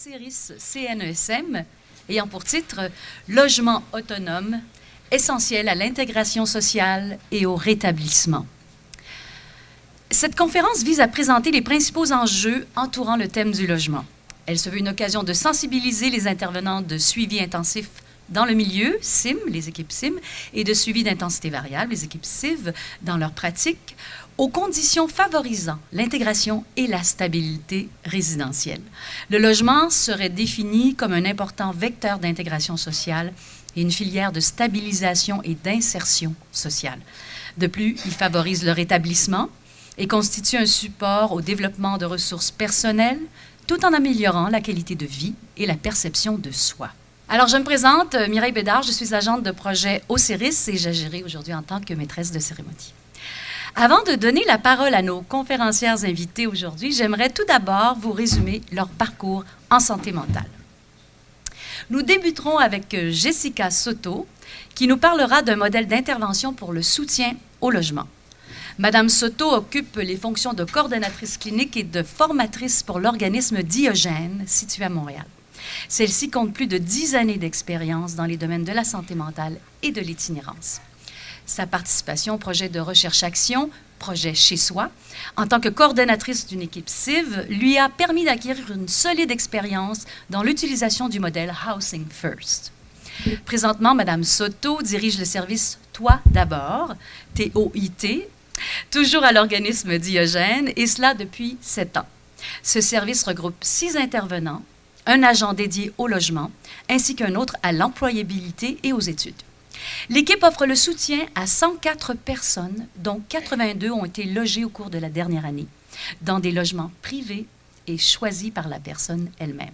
CERIS CNESM, ayant pour titre « Logement autonome, essentiel à l'intégration sociale et au rétablissement ». Cette conférence vise à présenter les principaux enjeux entourant le thème du logement. Elle se veut une occasion de sensibiliser les intervenants de suivi intensif dans le milieu, CIM, les équipes CIM, et de suivi d'intensité variable, les équipes CIV, dans leur pratique, aux conditions favorisant l'intégration et la stabilité résidentielle. Le logement serait défini comme un important vecteur d'intégration sociale et une filière de stabilisation et d'insertion sociale. De plus, il favorise le rétablissement et constitue un support au développement de ressources personnelles, tout en améliorant la qualité de vie et la perception de soi. Alors, je me présente, Mireille Bédard, je suis agente de projet au CERIS et j'agirai aujourd'hui en tant que maîtresse de cérémonie. Avant de donner la parole à nos conférencières invitées aujourd'hui, j'aimerais tout d'abord vous résumer leur parcours en santé mentale. Nous débuterons avec Jessica Soto, qui nous parlera d'un modèle d'intervention pour le soutien au logement. Madame Soto occupe les fonctions de coordonnatrice clinique et de formatrice pour l'organisme Diogène, situé à Montréal. Celle-ci compte plus de 10 années d'expérience dans les domaines de la santé mentale et de l'itinérance. Sa participation au projet de recherche-action, projet Chez Soi, en tant que coordonnatrice d'une équipe CIV, lui a permis d'acquérir une solide expérience dans l'utilisation du modèle Housing First. Présentement, Madame Soto dirige le service Toi d'abord, TOIT, toujours à l'organisme Diogène, et cela depuis 7 ans. Ce service regroupe 6 intervenants, un agent dédié au logement, ainsi qu'un autre à l'employabilité et aux études. L'équipe offre le soutien à 104 personnes, dont 82 ont été logées au cours de la dernière année, dans des logements privés et choisis par la personne elle-même.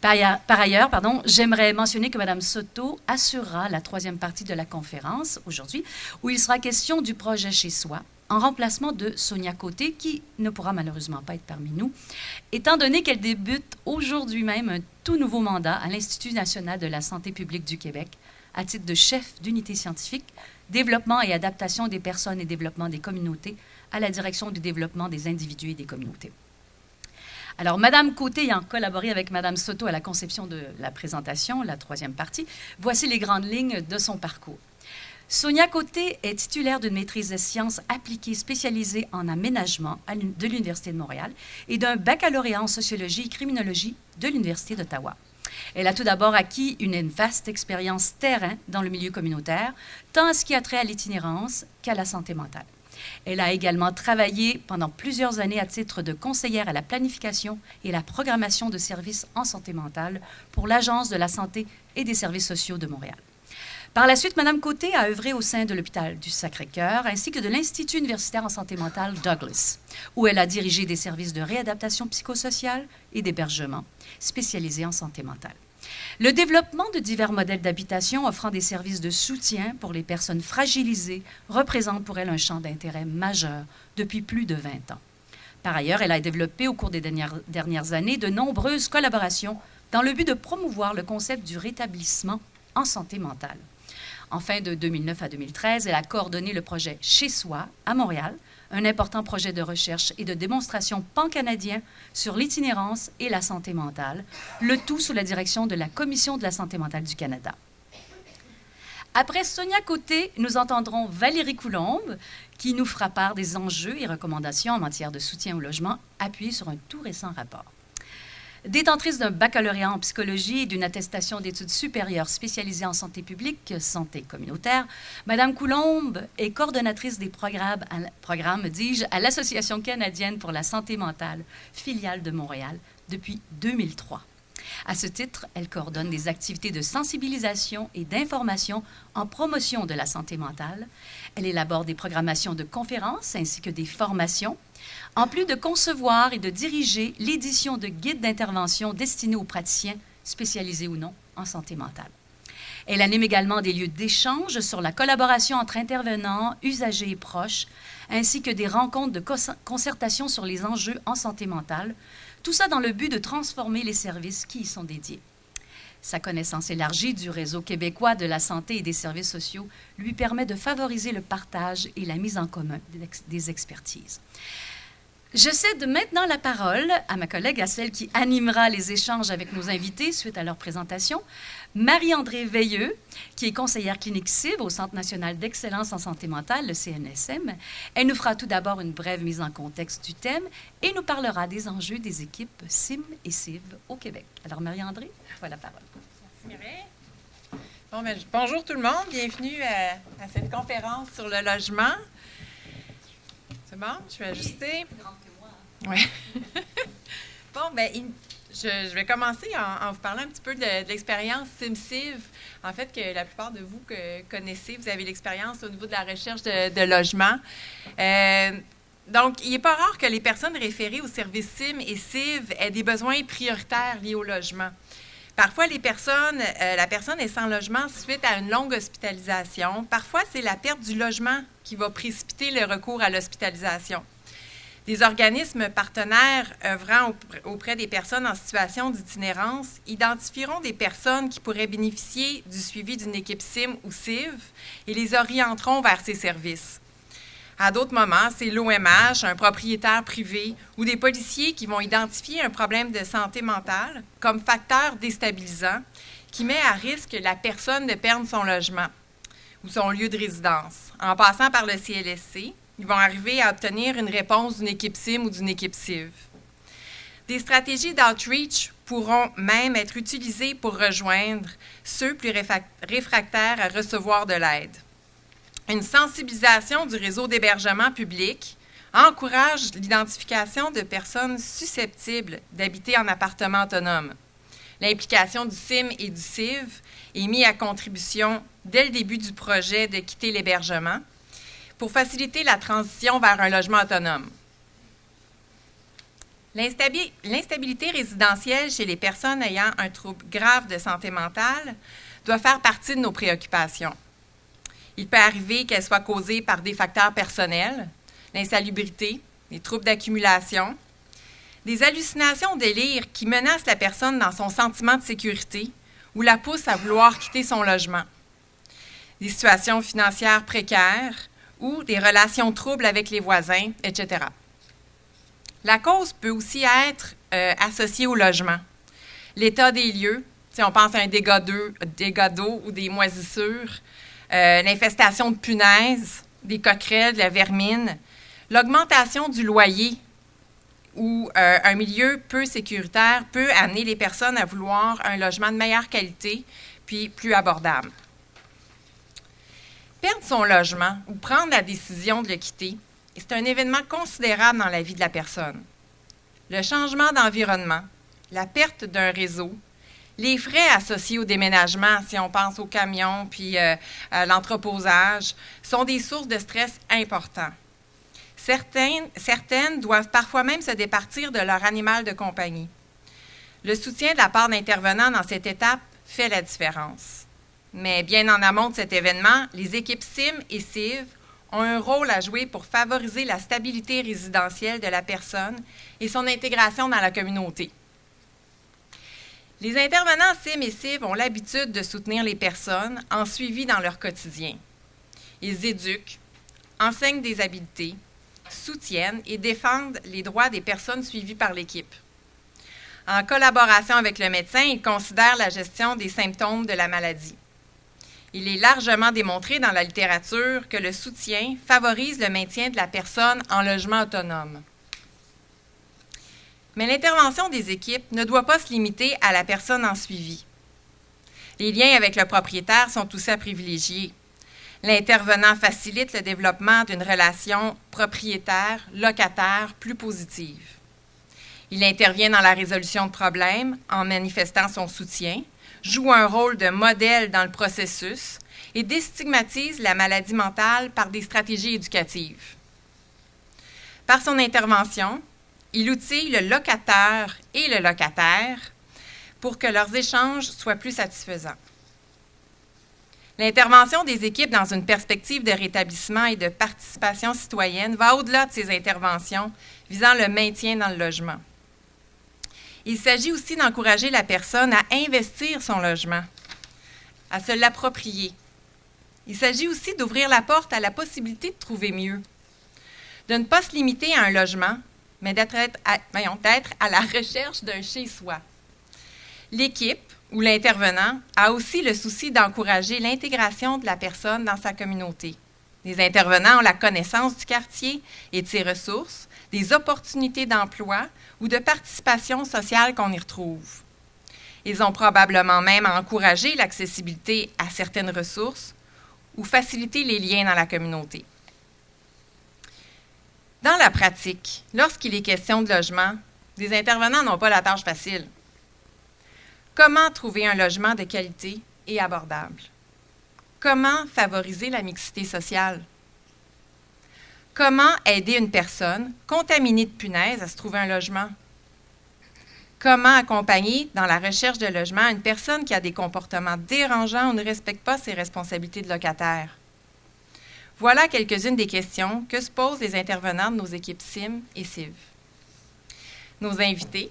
Par ailleurs, j'aimerais mentionner que Mme Soto assurera la 3e partie de la conférence aujourd'hui, où il sera question du projet Chez Soi, en remplacement de Sonia Côté, qui ne pourra malheureusement pas être parmi nous, étant donné qu'elle débute aujourd'hui même un tout nouveau mandat à l'Institut national de la santé publique du Québec, à titre de chef d'unité scientifique, développement et adaptation des personnes et développement des communautés, à la direction du développement des individus et des communautés. Alors, Mme Côté ayant collaboré avec Mme Soto à la conception de la présentation, la 3e partie, voici les grandes lignes de son parcours. Sonia Côté est titulaire d'une maîtrise de sciences appliquées spécialisée en aménagement de l'Université de Montréal et d'un baccalauréat en sociologie et criminologie de l'Université d'Ottawa. Elle a tout d'abord acquis une vaste expérience terrain dans le milieu communautaire, tant à ce qui a trait à l'itinérance qu'à la santé mentale. Elle a également travaillé pendant plusieurs années à titre de conseillère à la planification et la programmation de services en santé mentale pour l'Agence de la santé et des services sociaux de Montréal. Par la suite, Mme Côté a œuvré au sein de l'hôpital du Sacré-Cœur ainsi que de l'Institut universitaire en santé mentale Douglas, où elle a dirigé des services de réadaptation psychosociale et d'hébergement spécialisés en santé mentale. Le développement de divers modèles d'habitation offrant des services de soutien pour les personnes fragilisées représente pour elle un champ d'intérêt majeur depuis plus de 20 ans. Par ailleurs, elle a développé au cours des dernières années de nombreuses collaborations dans le but de promouvoir le concept du rétablissement en santé mentale. Enfin, de 2009 à 2013, elle a coordonné le projet Chez Soi à Montréal, un important projet de recherche et de démonstration pan-canadien sur l'itinérance et la santé mentale, le tout sous la direction de la Commission de la santé mentale du Canada. Après Sonia Côté, nous entendrons Valérie Coulombe, qui nous fera part des enjeux et recommandations en matière de soutien au logement, appuyés sur un tout récent rapport. Détentrice d'un baccalauréat en psychologie et d'une attestation d'études supérieures spécialisée en santé publique, santé communautaire, Mme Coulombe est coordonnatrice des programmes, à l'Association canadienne pour la santé mentale, filiale de Montréal, depuis 2003. À ce titre, elle coordonne des activités de sensibilisation et d'information en promotion de la santé mentale. Elle élabore des programmations de conférences ainsi que des formations, en plus de concevoir et de diriger l'édition de guides d'intervention destinés aux praticiens, spécialisés ou non, en santé mentale. Elle anime également des lieux d'échange sur la collaboration entre intervenants, usagers et proches, ainsi que des rencontres de concertation sur les enjeux en santé mentale, tout ça dans le but de transformer les services qui y sont dédiés. Sa connaissance élargie du réseau québécois de la santé et des services sociaux lui permet de favoriser le partage et la mise en commun des expertises. Je cède maintenant la parole à ma collègue, à celle qui animera les échanges avec nos invités suite à leur présentation, Marie-Andrée Veilleux, qui est conseillère clinique CIV au Centre national d'excellence en santé mentale, le CNSM. Elle nous fera tout d'abord une brève mise en contexte du thème et nous parlera des enjeux des équipes CIM et CIV au Québec. Alors, Marie-Andrée, tu as la parole. Merci, Mireille. Bon, bonjour tout le monde. Bienvenue à cette conférence sur le logement. C'est bon? Je vais ajuster. Oui. Bon, je vais commencer en vous parlant un petit peu de l'expérience CIM-CIV. En fait, que la plupart de vous connaissez, vous avez l'expérience au niveau de la recherche de logement. Donc, il n'est pas rare que les personnes référées aux services CIM et CIV aient des besoins prioritaires liés au logement. Parfois, la personne est sans logement suite à une longue hospitalisation. Parfois, c'est la perte du logement qui va précipiter le recours à l'hospitalisation. Des organismes partenaires œuvrant auprès des personnes en situation d'itinérance identifieront des personnes qui pourraient bénéficier du suivi d'une équipe CIM ou CIV et les orienteront vers ces services. À d'autres moments, c'est l'OMH, un propriétaire privé ou des policiers qui vont identifier un problème de santé mentale comme facteur déstabilisant qui met à risque la personne de perdre son logement ou son lieu de résidence. En passant par le CLSC, ils vont arriver à obtenir une réponse d'une équipe CIM ou d'une équipe CIV. Des stratégies d'outreach pourront même être utilisées pour rejoindre ceux plus réfractaires à recevoir de l'aide. Une sensibilisation du réseau d'hébergement public encourage l'identification de personnes susceptibles d'habiter en appartement autonome. L'implication du CIM et du CIV est mise à contribution dès le début du projet de quitter l'hébergement pour faciliter la transition vers un logement autonome. L'instabilité résidentielle chez les personnes ayant un trouble grave de santé mentale doit faire partie de nos préoccupations. Il peut arriver qu'elle soit causée par des facteurs personnels, l'insalubrité, les troubles d'accumulation, des hallucinations ou délires qui menacent la personne dans son sentiment de sécurité ou la poussent à vouloir quitter son logement, des situations financières précaires ou des relations troubles avec les voisins, etc. La cause peut aussi être associée au logement. L'état des lieux, si on pense à un dégât d'eau ou des moisissures, l'infestation de punaises, des coquerelles, de la vermine, l'augmentation du loyer ou un milieu peu sécuritaire peut amener les personnes à vouloir un logement de meilleure qualité puis plus abordable. Perdre son logement ou prendre la décision de le quitter, c'est un événement considérable dans la vie de la personne. Le changement d'environnement, la perte d'un réseau, les frais associés au déménagement, si on pense aux camions puis à l'entreposage, sont des sources de stress importants. Certaines doivent parfois même se départir de leur animal de compagnie. Le soutien de la part d'intervenants dans cette étape fait la différence. Mais bien en amont de cet événement, les équipes CIM et CIV ont un rôle à jouer pour favoriser la stabilité résidentielle de la personne et son intégration dans la communauté. Les intervenants CIM et CIV ont l'habitude de soutenir les personnes en suivi dans leur quotidien. Ils éduquent, enseignent des habiletés, soutiennent et défendent les droits des personnes suivies par l'équipe. En collaboration avec le médecin, ils considèrent la gestion des symptômes de la maladie. Il est largement démontré dans la littérature que le soutien favorise le maintien de la personne en logement autonome. Mais l'intervention des équipes ne doit pas se limiter à la personne en suivi. Les liens avec le propriétaire sont aussi à privilégier. L'intervenant facilite le développement d'une relation propriétaire-locataire plus positive. Il intervient dans la résolution de problèmes en manifestant son soutien, joue un rôle de modèle dans le processus et déstigmatise la maladie mentale par des stratégies éducatives. Par son intervention, il outille le locateur et le locataire pour que leurs échanges soient plus satisfaisants. L'intervention des équipes dans une perspective de rétablissement et de participation citoyenne va au-delà de ces interventions visant le maintien dans le logement. Il s'agit aussi d'encourager la personne à investir son logement, à se l'approprier. Il s'agit aussi d'ouvrir la porte à la possibilité de trouver mieux, de ne pas se limiter à un logement, mais d'être à la recherche d'un chez-soi. L'équipe ou l'intervenant a aussi le souci d'encourager l'intégration de la personne dans sa communauté. Les intervenants ont la connaissance du quartier et de ses ressources, des opportunités d'emploi ou de participation sociale qu'on y retrouve. Ils ont probablement même encouragé l'accessibilité à certaines ressources ou facilité les liens dans la communauté. Dans la pratique, lorsqu'il est question de logement, les intervenants n'ont pas la tâche facile. Comment trouver un logement de qualité et abordable? Comment favoriser la mixité sociale? Comment aider une personne contaminée de punaises à se trouver un logement? Comment accompagner dans la recherche de logement une personne qui a des comportements dérangeants ou ne respecte pas ses responsabilités de locataire? Voilà quelques-unes des questions que se posent les intervenants de nos équipes CIM et CIV. Nos invités,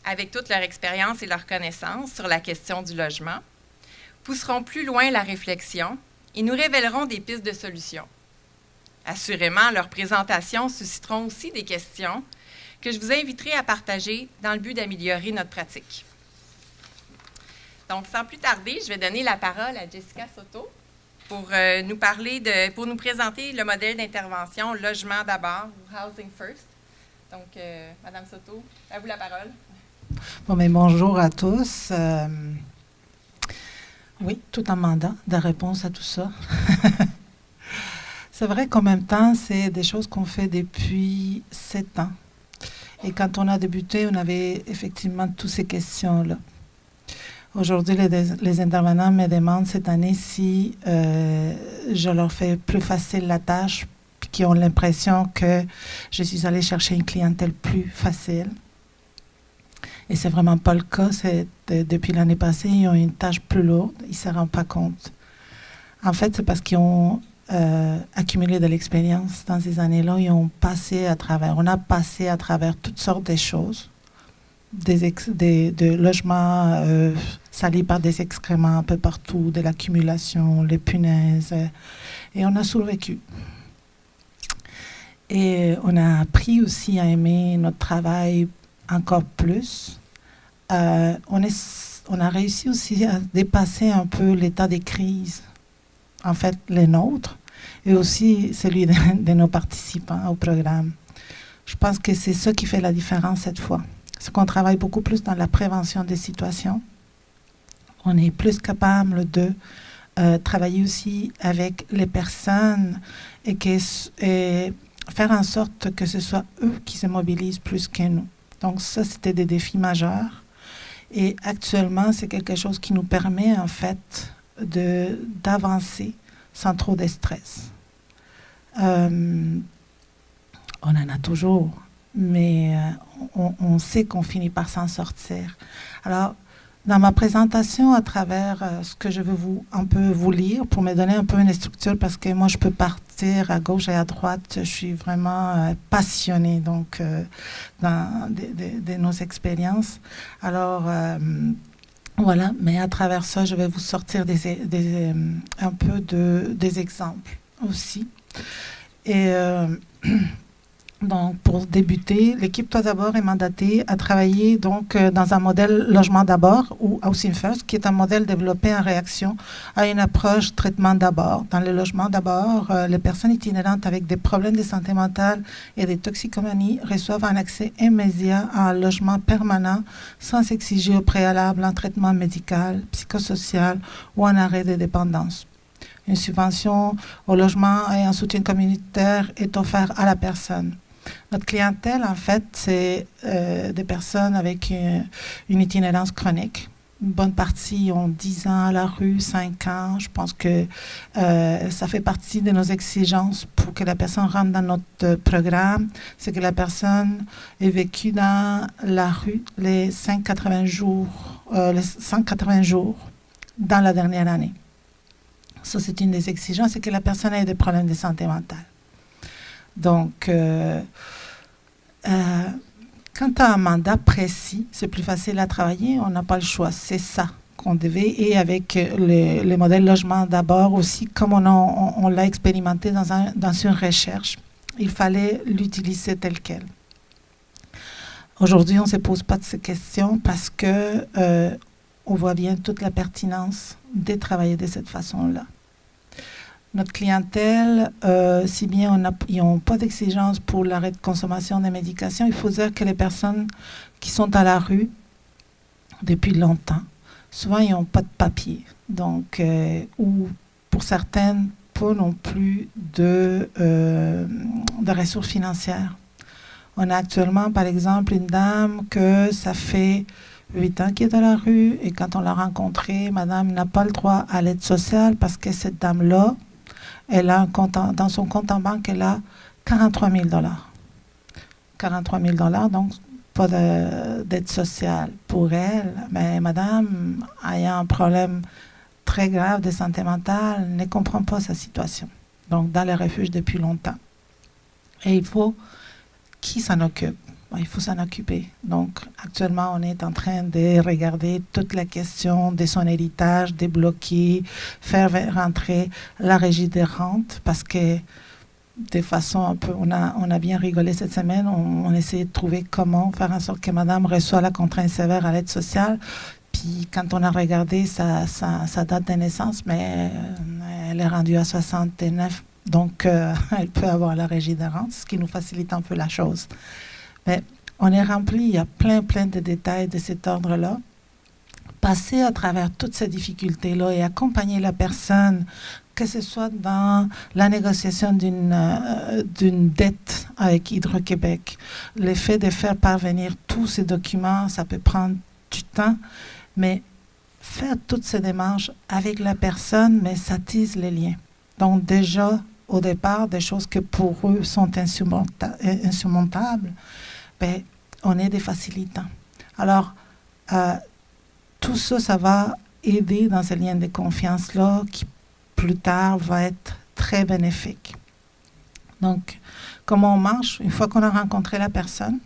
avec toute leur expérience et leur connaissance sur la question du logement, pousseront plus loin la réflexion et nous révéleront des pistes de solutions. Assurément, leurs présentations susciteront aussi des questions que je vous inviterai à partager dans le but d'améliorer notre pratique. Donc, sans plus tarder, je vais donner la parole à Jessica Soto pour pour nous présenter le modèle d'intervention Logement d'abord ou Housing First. Donc, Madame Soto, à vous la parole. Bon, mais bonjour à tous. Oui, tout un mandat de réponse à tout ça. C'est vrai qu'en même temps, c'est des choses qu'on fait depuis 7 ans. Et quand on a débuté, on avait effectivement toutes ces questions-là. Aujourd'hui, les intervenants me demandent cette année si je leur fais plus facile la tâche, puis qu'ils ont l'impression que je suis allée chercher une clientèle plus facile. Et c'est vraiment pas le cas. Depuis l'année passée, ils ont une tâche plus lourde. Ils ne se rendent pas compte. En fait, c'est parce qu'ils ont accumulé de l'expérience dans ces années-là. Ils ont passé à travers. On a passé à travers toutes sortes de choses. De logements salis par des excréments un peu partout, de l'accumulation, les punaises. Et on a survécu. Et on a appris aussi à aimer notre travail encore plus. On a réussi aussi à dépasser un peu l'état des crises, en fait les nôtres, et aussi celui de nos participants au programme. Je pense que c'est ce qui fait la différence cette fois. C'est qu'on travaille beaucoup plus dans la prévention des situations. On est plus capable de travailler aussi avec les personnes et faire en sorte que ce soit eux qui se mobilisent plus que nous. Donc ça, c'était des défis majeurs. Et actuellement, c'est quelque chose qui nous permet, en fait, d'avancer sans trop de stress. On en a toujours, mais on sait qu'on finit par s'en sortir. Alors, dans ma présentation, à travers ce que je veux vous lire, pour me donner un peu une structure, parce que moi, je peux partir à gauche et à droite. Je suis vraiment passionnée donc, de nos expériences. Alors, voilà, mais à travers ça, je vais vous sortir un peu des exemples aussi. Et donc, pour débuter, l'équipe Toi d'abord est mandatée à travailler donc, dans un modèle Logement d'abord ou Housing First, qui est un modèle développé en réaction à une approche traitement d'abord. Dans le logement d'abord, les personnes itinérantes avec des problèmes de santé mentale et des toxicomanies reçoivent un accès immédiat à un logement permanent sans exiger au préalable un traitement médical, psychosocial ou un arrêt de dépendance. Une subvention au logement et un soutien communautaire est offert à la personne. Notre clientèle, en fait, c'est des personnes avec une itinérance chronique. Une bonne partie ont 10 ans à la rue, 5 ans. Je pense que ça fait partie de nos exigences pour que la personne rentre dans notre programme. C'est que la personne ait vécu dans la rue les 180 jours dans la dernière année. Ça, c'est une des exigences, c'est que la personne ait des problèmes de santé mentale. Donc, quand tu as un mandat précis, c'est plus facile à travailler, on n'a pas le choix. C'est ça qu'on devait. Et avec les modèles logement d'abord aussi, comme on l'a expérimenté dans une recherche, il fallait l'utiliser tel quel. Aujourd'hui, on ne se pose pas de ces questions parce que on voit bien toute la pertinence de travailler de cette façon-là. Notre clientèle, si bien ils n'ont pas d'exigence pour l'arrêt de consommation des médications, il faut dire que les personnes qui sont à la rue depuis longtemps, souvent ils n'ont pas de papier, donc, ou pour certaines, pas non plus de ressources financières. On a actuellement, par exemple, une dame que ça fait 8 ans qu'elle est à la rue, et quand on l'a rencontrée, madame n'a pas le droit à l'aide sociale parce que cette dame-là, elle a un compte dans son compte en banque, elle a 43 000 $. 43 000 $, donc pas d'aide sociale pour elle. Mais madame, ayant un problème très grave de santé mentale, ne comprend pas sa situation. Donc, dans les refuges depuis longtemps. Et il faut qui s'en occupe? Il faut s'en occuper. Donc, actuellement, on est en train de regarder toute la question de son héritage, débloquer, faire rentrer la régie des rentes, parce que de façon un peu, on a bien rigolé cette semaine, on essayait de trouver comment faire en sorte que madame reçoit la contrainte sévère à l'aide sociale. Puis, quand on a regardé sa date de naissance, mais elle est rendue à 69, donc elle peut avoir la régie des rentes, ce qui nous facilite un peu la chose. Mais on est rempli, il y a plein de détails de cet ordre-là. Passer à travers toutes ces difficultés-là et accompagner la personne, que ce soit dans la négociation d'une dette avec Hydro-Québec, le fait de faire parvenir tous ces documents, ça peut prendre du temps, mais faire toutes ces démarches avec la personne, mais ça tisse les liens. Donc déjà, au départ, des choses que pour eux sont insurmontables, ben, on est des facilitants. Alors, tout ça, ça va aider dans ce lien de confiance-là qui, plus tard, va être très bénéfique. Donc, comment on marche? Une fois qu'on a rencontré la personne,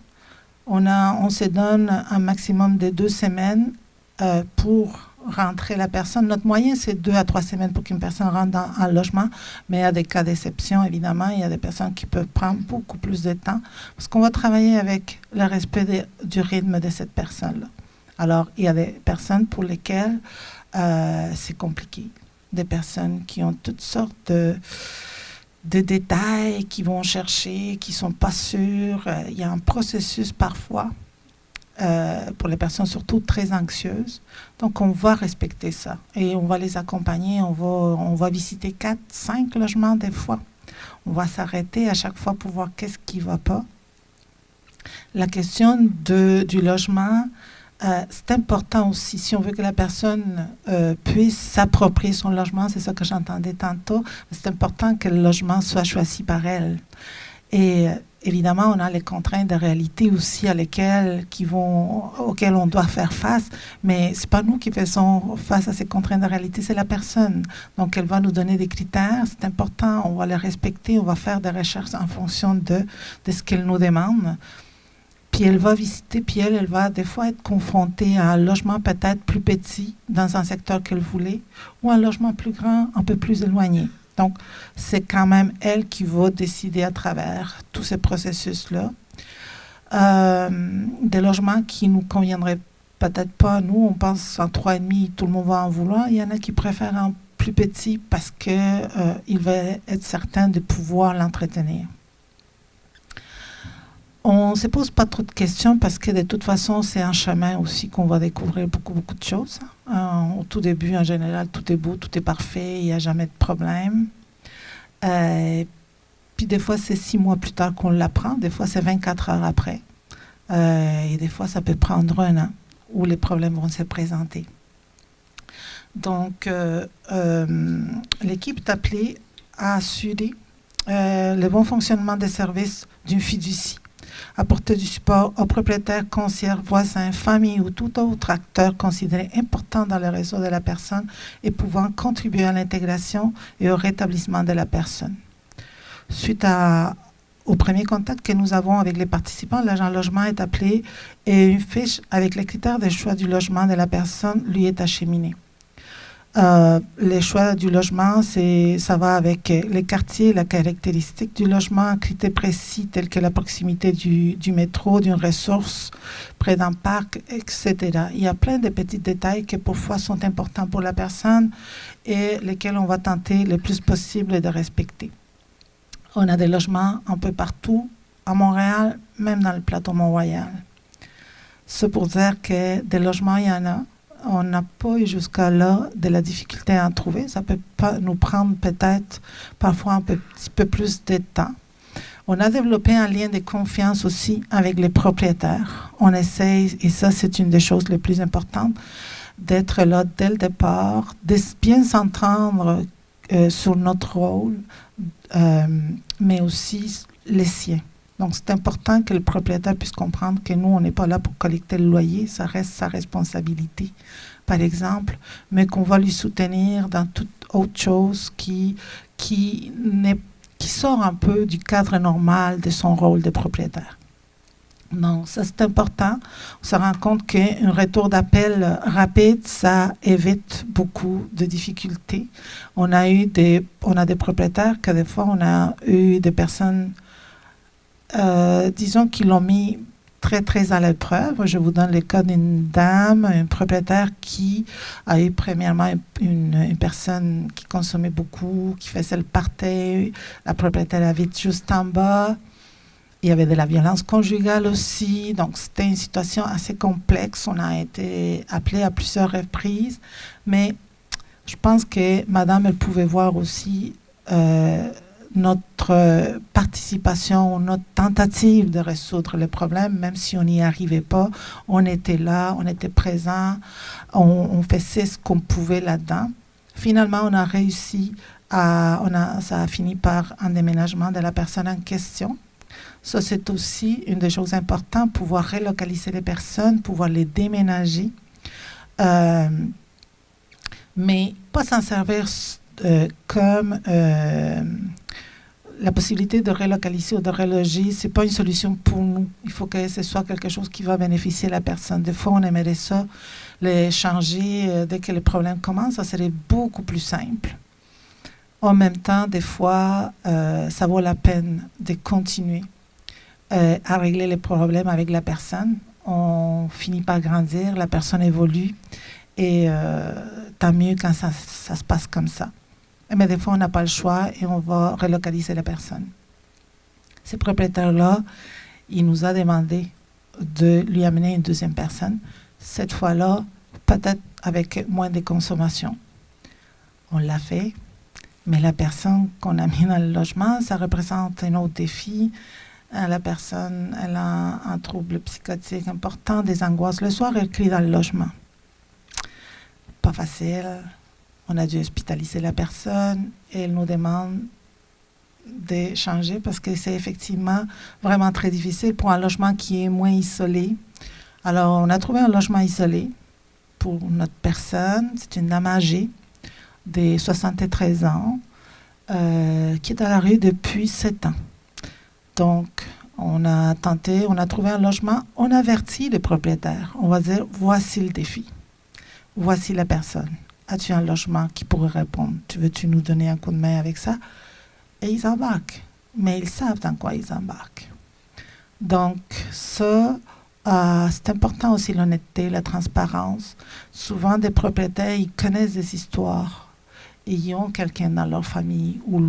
on se donne un maximum de 2 semaines pour rentrer la personne. Notre moyen, c'est 2 à 3 semaines pour qu'une personne rentre dans un logement, mais il y a des cas d'exception, évidemment. Il y a des personnes qui peuvent prendre beaucoup plus de temps parce qu'on va travailler avec le respect du rythme de cette personne-là. Alors, il y a des personnes pour lesquelles c'est compliqué. Des personnes qui ont toutes sortes de détails, qui vont chercher, qui ne sont pas sûrs. Il y a un processus parfois pour les personnes surtout très anxieuses. Donc, on va respecter ça et on va les accompagner. On va visiter 4, 5 logements des fois. On va s'arrêter à chaque fois pour voir qu'est-ce qui ne va pas. La question du logement, c'est important aussi. Si on veut que la personne puisse s'approprier son logement, c'est ça que j'entendais tantôt, c'est important que le logement soit choisi par elle. Et évidemment, on a les contraintes de réalité aussi auxquelles on doit faire face, mais ce n'est pas nous qui faisons face à ces contraintes de réalité, c'est la personne. Donc, elle va nous donner des critères, c'est important, on va les respecter, on va faire des recherches en fonction de ce qu'elle nous demande. Puis elle va visiter, puis elle va des fois être confrontée à un logement peut-être plus petit dans un secteur qu'elle voulait, ou un logement plus grand, un peu plus éloigné. Donc, c'est quand même elle qui va décider à travers tous ces processus-là. Des logements qui nous conviendraient peut-être pas. Nous, on pense en 3,5, tout le monde va en vouloir. Il y en a qui préfèrent un plus petit parce qu'il va être certain de pouvoir l'entretenir. On ne se pose pas trop de questions parce que de toute façon, c'est un chemin aussi qu'on va découvrir beaucoup de choses. Au tout début, en général, tout est beau, tout est parfait, il n'y a jamais de problème. Puis des fois, c'est 6 mois plus tard qu'on l'apprend, des fois, c'est 24 heures après. Et des fois, ça peut prendre 1 an où les problèmes vont se présenter. Donc, l'équipe est appelée à assurer le bon fonctionnement des services d'une fiducie, apporter du support aux propriétaires, concierges, voisins, familles ou tout autre acteur considéré important dans le réseau de la personne et pouvant contribuer à l'intégration et au rétablissement de la personne. Suite au premier contact que nous avons avec les participants, l'agent logement est appelé et une fiche avec les critères de choix du logement de la personne lui est acheminée. Les choix du logement, ça va avec les quartiers, la caractéristique du logement, un critère précis tel que la proximité du métro, d'une ressource, près d'un parc, etc. Il y a plein de petits détails qui parfois sont importants pour la personne et lesquels on va tenter le plus possible de respecter. On a des logements un peu partout à Montréal, même dans le plateau Mont-Royal. C'est pour dire que des logements, il y en a. On n'a pas eu jusqu'à là de la difficulté à en trouver. Ça peut pas nous prendre peut-être parfois un petit peu plus de temps. On a développé un lien de confiance aussi avec les propriétaires. On essaye, et ça c'est une des choses les plus importantes, d'être là dès le départ, de bien s'entendre sur notre rôle, mais aussi les siens. Donc, c'est important que le propriétaire puisse comprendre que nous, on n'est pas là pour collecter le loyer, ça reste sa responsabilité, par exemple, mais qu'on va lui soutenir dans toute autre chose qui sort un peu du cadre normal de son rôle de propriétaire. Donc, ça, c'est important. On se rend compte qu'un retour d'appel rapide, ça évite beaucoup de difficultés. On a des propriétaires que des fois, on a eu des personnes disons qu'ils l'ont mis très, très à l'épreuve. Je vous donne le cas d'une dame, un propriétaire qui a eu premièrement une personne qui consommait beaucoup, qui faisait le party. La propriétaire habite juste en bas. Il y avait de la violence conjugale aussi. Donc, c'était une situation assez complexe. On a été appelé à plusieurs reprises. Mais je pense que madame, elle pouvait voir aussi notre participation, notre tentative de résoudre les problèmes, même si on n'y arrivait pas, on était là, on était présent, on faisait ce qu'on pouvait là-dedans. Finalement, on a réussi ça a fini par un déménagement de la personne en question. Ça, c'est aussi une des choses importantes, pouvoir relocaliser les personnes, pouvoir les déménager, mais pas s'en servir comme la possibilité de relocaliser ou de reloger, ce n'est pas une solution pour nous. Il faut que ce soit quelque chose qui va bénéficier la personne. Des fois, on aimerait ça, les changer dès que le problème commence. Ça serait beaucoup plus simple. En même temps, des fois, ça vaut la peine de continuer à régler les problèmes avec la personne. On finit par grandir, la personne évolue et tant mieux quand ça se passe comme ça. Mais des fois, on n'a pas le choix et on va relocaliser la personne. Ce propriétaire-là, il nous a demandé de lui amener une deuxième personne. Cette fois-là, peut-être avec moins de consommation. On l'a fait, mais la personne qu'on a mis dans le logement, ça représente un autre défi. La personne, elle a un trouble psychotique important, des angoisses. Le soir, elle crie dans le logement. Pas facile. On a dû hospitaliser la personne et elle nous demande de changer parce que c'est effectivement vraiment très difficile pour un logement qui est moins isolé. Alors, on a trouvé un logement isolé pour notre personne. C'est une dame âgée de 73 ans qui est dans la rue depuis 7 ans. Donc, on a trouvé un logement, on avertit les propriétaires. On va dire, voici le défi. Voici la personne. As-tu un logement qui pourrait répondre? Veux-tu nous donner un coup de main avec ça? Et ils embarquent. Mais ils savent dans quoi ils embarquent. Donc, ça, c'est important aussi l'honnêteté, la transparence. Souvent, des propriétaires, ils connaissent des histoires. Et ils ont quelqu'un dans leur famille ou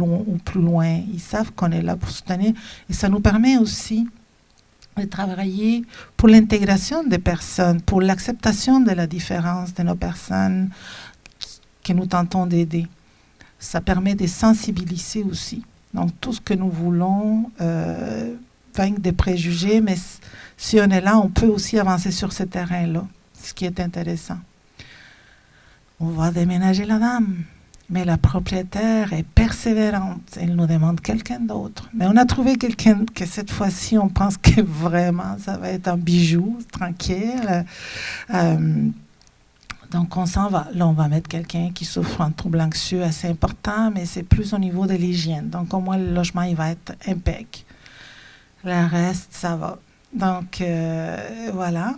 plus loin. Ils savent qu'on est là pour soutenir. Et ça nous permet aussi de travailler pour l'intégration des personnes, pour l'acceptation de la différence de nos personnes que nous tentons d'aider. Ça permet de sensibiliser aussi. Donc, tout ce que nous voulons, vaincre des préjugés, mais si on est là, on peut aussi avancer sur ce terrain-là, ce qui est intéressant. On va déménager la dame, mais la propriétaire est persévérante. Elle nous demande quelqu'un d'autre. Mais on a trouvé quelqu'un que cette fois-ci, on pense que vraiment, ça va être un bijou, tranquille. Donc, on s'en va. Là, on va mettre quelqu'un qui souffre d'un trouble anxieux assez important, mais c'est plus au niveau de l'hygiène. Donc, au moins, le logement, il va être impec. Le reste, ça va. Donc, voilà.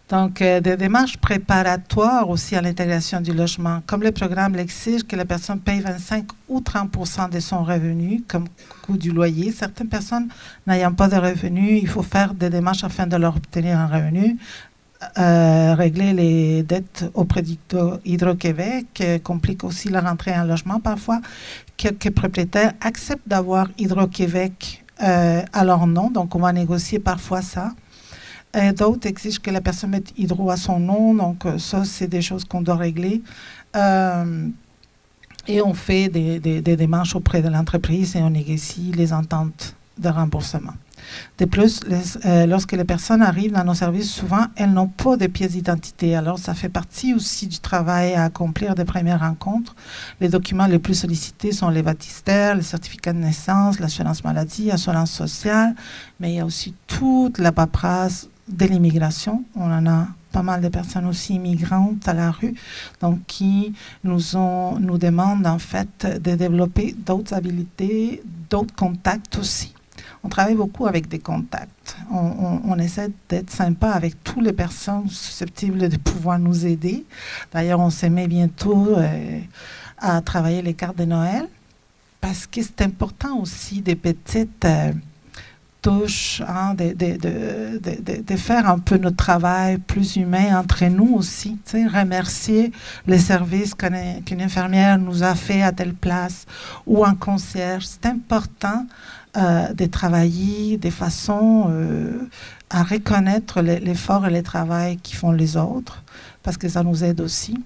Donc, des démarches préparatoires aussi à l'intégration du logement, comme le programme l'exige que la personne paye 25 ou 30% de son revenu comme coût du loyer. Certaines personnes n'ayant pas de revenus, il faut faire des démarches afin de leur obtenir un revenu. Régler les dettes auprès d'Hydro-Québec complique aussi la rentrée en logement parfois. Quelques propriétaires acceptent d'avoir Hydro-Québec à leur nom, donc on va négocier parfois ça. D'autres exigent que la personne mette Hydro à son nom, donc ça, c'est des choses qu'on doit régler. Et on fait des démarches auprès de l'entreprise et on négocie les ententes de remboursement. De plus, lorsque les personnes arrivent dans nos services, souvent, elles n'ont pas de pièces d'identité. Alors, ça fait partie aussi du travail à accomplir des premières rencontres. Les documents les plus sollicités sont les baptistères, les certificats de naissance, l'assurance maladie, l'assurance sociale, mais il y a aussi toute la paperasse de l'immigration. On en a pas mal de personnes aussi immigrantes à la rue, donc qui nous demandent en fait de développer d'autres habilités, d'autres contacts aussi. On travaille beaucoup avec des contacts. On essaie d'être sympa avec toutes les personnes susceptibles de pouvoir nous aider. D'ailleurs, on se met bientôt à travailler les cartes de Noël parce que c'est important aussi des petites touches, hein, de faire un peu notre travail plus humain entre nous aussi. Tu sais, remercier les services qu'une infirmière nous a fait à telle place ou un concierge. C'est important de travailler de façon à reconnaître l'effort et le travail qu'ils font les autres, parce que ça nous aide aussi.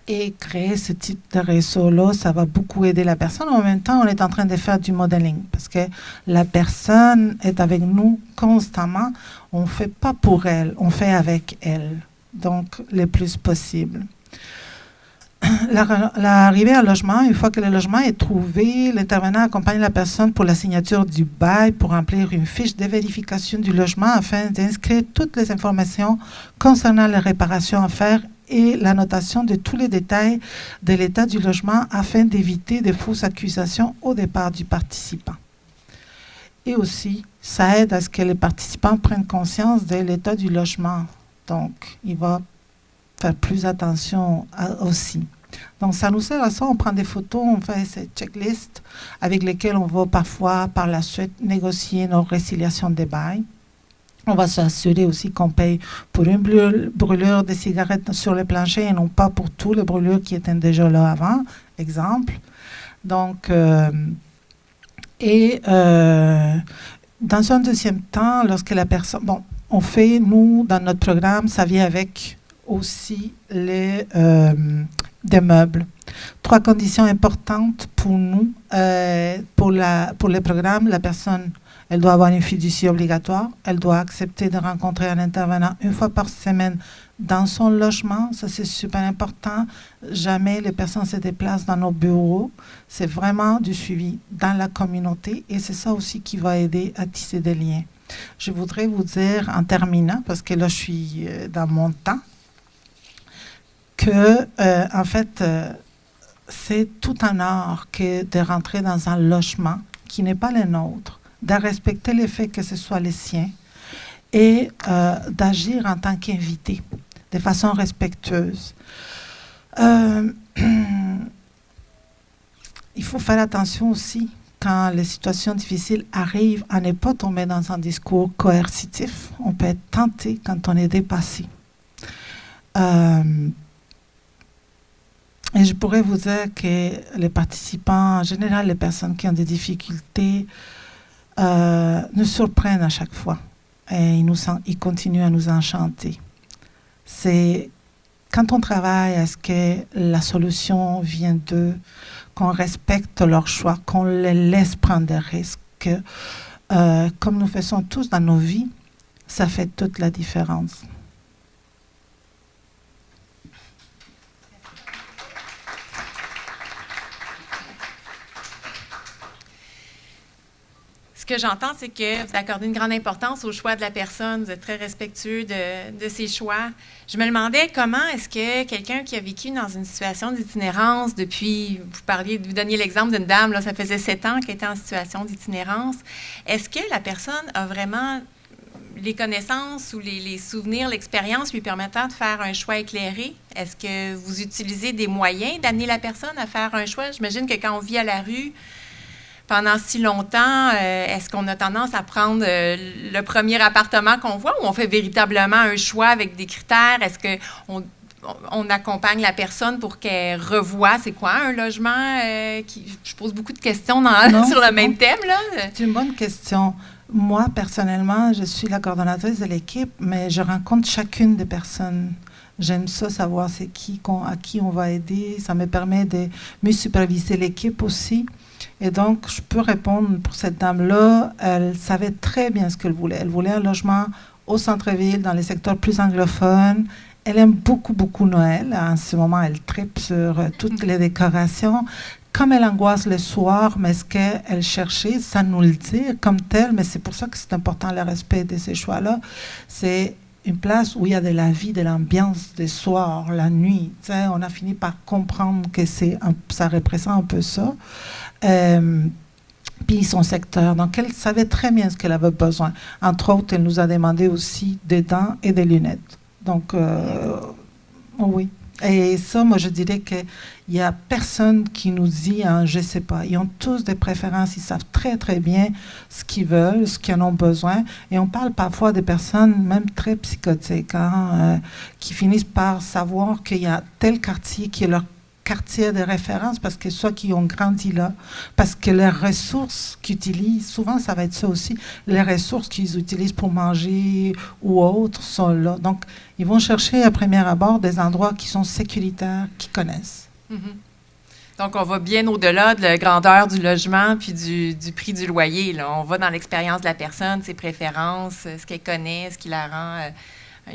Et créer ce type de réseau-là, ça va beaucoup aider la personne. En même temps, on est en train de faire du modeling, parce que la personne est avec nous constamment. On ne fait pas pour elle, on fait avec elle, donc le plus possible. L'arrivée à logement, une fois que le logement est trouvé, l'intervenant accompagne la personne pour la signature du bail, pour remplir une fiche de vérification du logement afin d'inscrire toutes les informations concernant les réparations à faire et la notation de tous les détails de l'état du logement afin d'éviter de fausses accusations au départ du participant. Et aussi, ça aide à ce que les participants prennent conscience de l'état du logement. Donc, il va faire plus attention aussi. Donc, ça nous sert à ça. On prend des photos, on fait ces checklists avec lesquelles on va parfois, par la suite, négocier nos résiliations de bail. On va s'assurer aussi qu'on paye pour une brûlure de cigarettes sur le plancher et non pas pour tous les brûlures qui étaient déjà là avant, exemple. Donc, dans un deuxième temps, lorsque la personne... Bon, on fait, nous, dans notre programme, ça vient avec aussi des meubles. 3 conditions importantes pour nous. Pour le programme, la personne, elle doit avoir une fiducie obligatoire. Elle doit accepter de rencontrer un intervenant une fois par semaine dans son logement. Ça, c'est super important. Jamais les personnes se déplacent dans nos bureaux. C'est vraiment du suivi dans la communauté et c'est ça aussi qui va aider à tisser des liens. Je voudrais vous dire, en terminant, parce que là, je suis dans mon temps, que, en fait, c'est tout un art que de rentrer dans un logement qui n'est pas le nôtre, de respecter le fait que ce soit les siens et d'agir en tant qu'invité, de façon respectueuse. Il faut faire attention aussi quand les situations difficiles arrivent à ne pas tomber dans un discours coercitif. On peut être tenté quand on est dépassé. Et je pourrais vous dire que les participants, en général les personnes qui ont des difficultés, nous surprennent à chaque fois. Et ils continuent à nous enchanter. C'est quand on travaille à ce que la solution vient d'eux, qu'on respecte leur choix, qu'on les laisse prendre des risques, comme nous faisons tous dans nos vies, ça fait toute la différence. Ce que j'entends, c'est que vous accordez une grande importance au choix de la personne. Vous êtes très respectueux de ses choix. Je me demandais comment est-ce que quelqu'un qui a vécu dans une situation d'itinérance depuis, vous donniez l'exemple d'une dame, là, ça faisait 7 ans qu'elle était en situation d'itinérance. Est-ce que la personne a vraiment les connaissances ou les souvenirs, l'expérience lui permettant de faire un choix éclairé? Est-ce que vous utilisez des moyens d'amener la personne à faire un choix? J'imagine que quand on vit à la rue pendant si longtemps, est-ce qu'on a tendance à prendre le premier appartement qu'on voit ou on fait véritablement un choix avec des critères? Est-ce qu'on accompagne la personne pour qu'elle revoie c'est quoi un logement? Je pose beaucoup de questions sur le même thème, là. C'est une bonne question. Moi, personnellement, je suis la coordonnatrice de l'équipe, mais je rencontre chacune des personnes. J'aime ça, savoir c'est à qui on va aider. Ça me permet de mieux superviser l'équipe aussi. Et donc, je peux répondre pour cette dame-là. Elle savait très bien ce qu'elle voulait. Elle voulait un logement au centre-ville, dans les secteurs plus anglophones. Elle aime beaucoup, beaucoup Noël. En ce moment, elle tripe sur toutes les décorations. Comme elle angoisse le soir, mais ce qu'elle cherchait, ça nous le dit comme tel, mais c'est pour ça que c'est important le respect de ces choix-là. C'est une place où il y a de la vie, de l'ambiance des soirs, la nuit. T'sais, on a fini par comprendre que ça représente un peu ça. Puis son secteur. Donc, elle savait très bien ce qu'elle avait besoin. Entre autres, elle nous a demandé aussi des dents et des lunettes. Donc, oui. Et ça, moi, je dirais qu'il n'y a personne qui nous dit, je ne sais pas. Ils ont tous des préférences. Ils savent très, très bien ce qu'ils veulent, ce qu'ils en ont besoin. Et on parle parfois des personnes, même très psychotiques, qui finissent par savoir qu'il y a tel quartier qui est leur quartier de référence parce que soit qu'ils ont grandi là, parce que les ressources qu'ils utilisent, souvent ça va être ça aussi, les ressources qu'ils utilisent pour manger ou autres sont là. Donc, ils vont chercher à premier abord des endroits qui sont sécuritaires, qu'ils connaissent. Mm-hmm. Donc, on va bien au-delà de la grandeur du logement puis du prix du loyer, là. On va dans l'expérience de la personne, ses préférences, ce qu'elle connaît, ce qui la rend...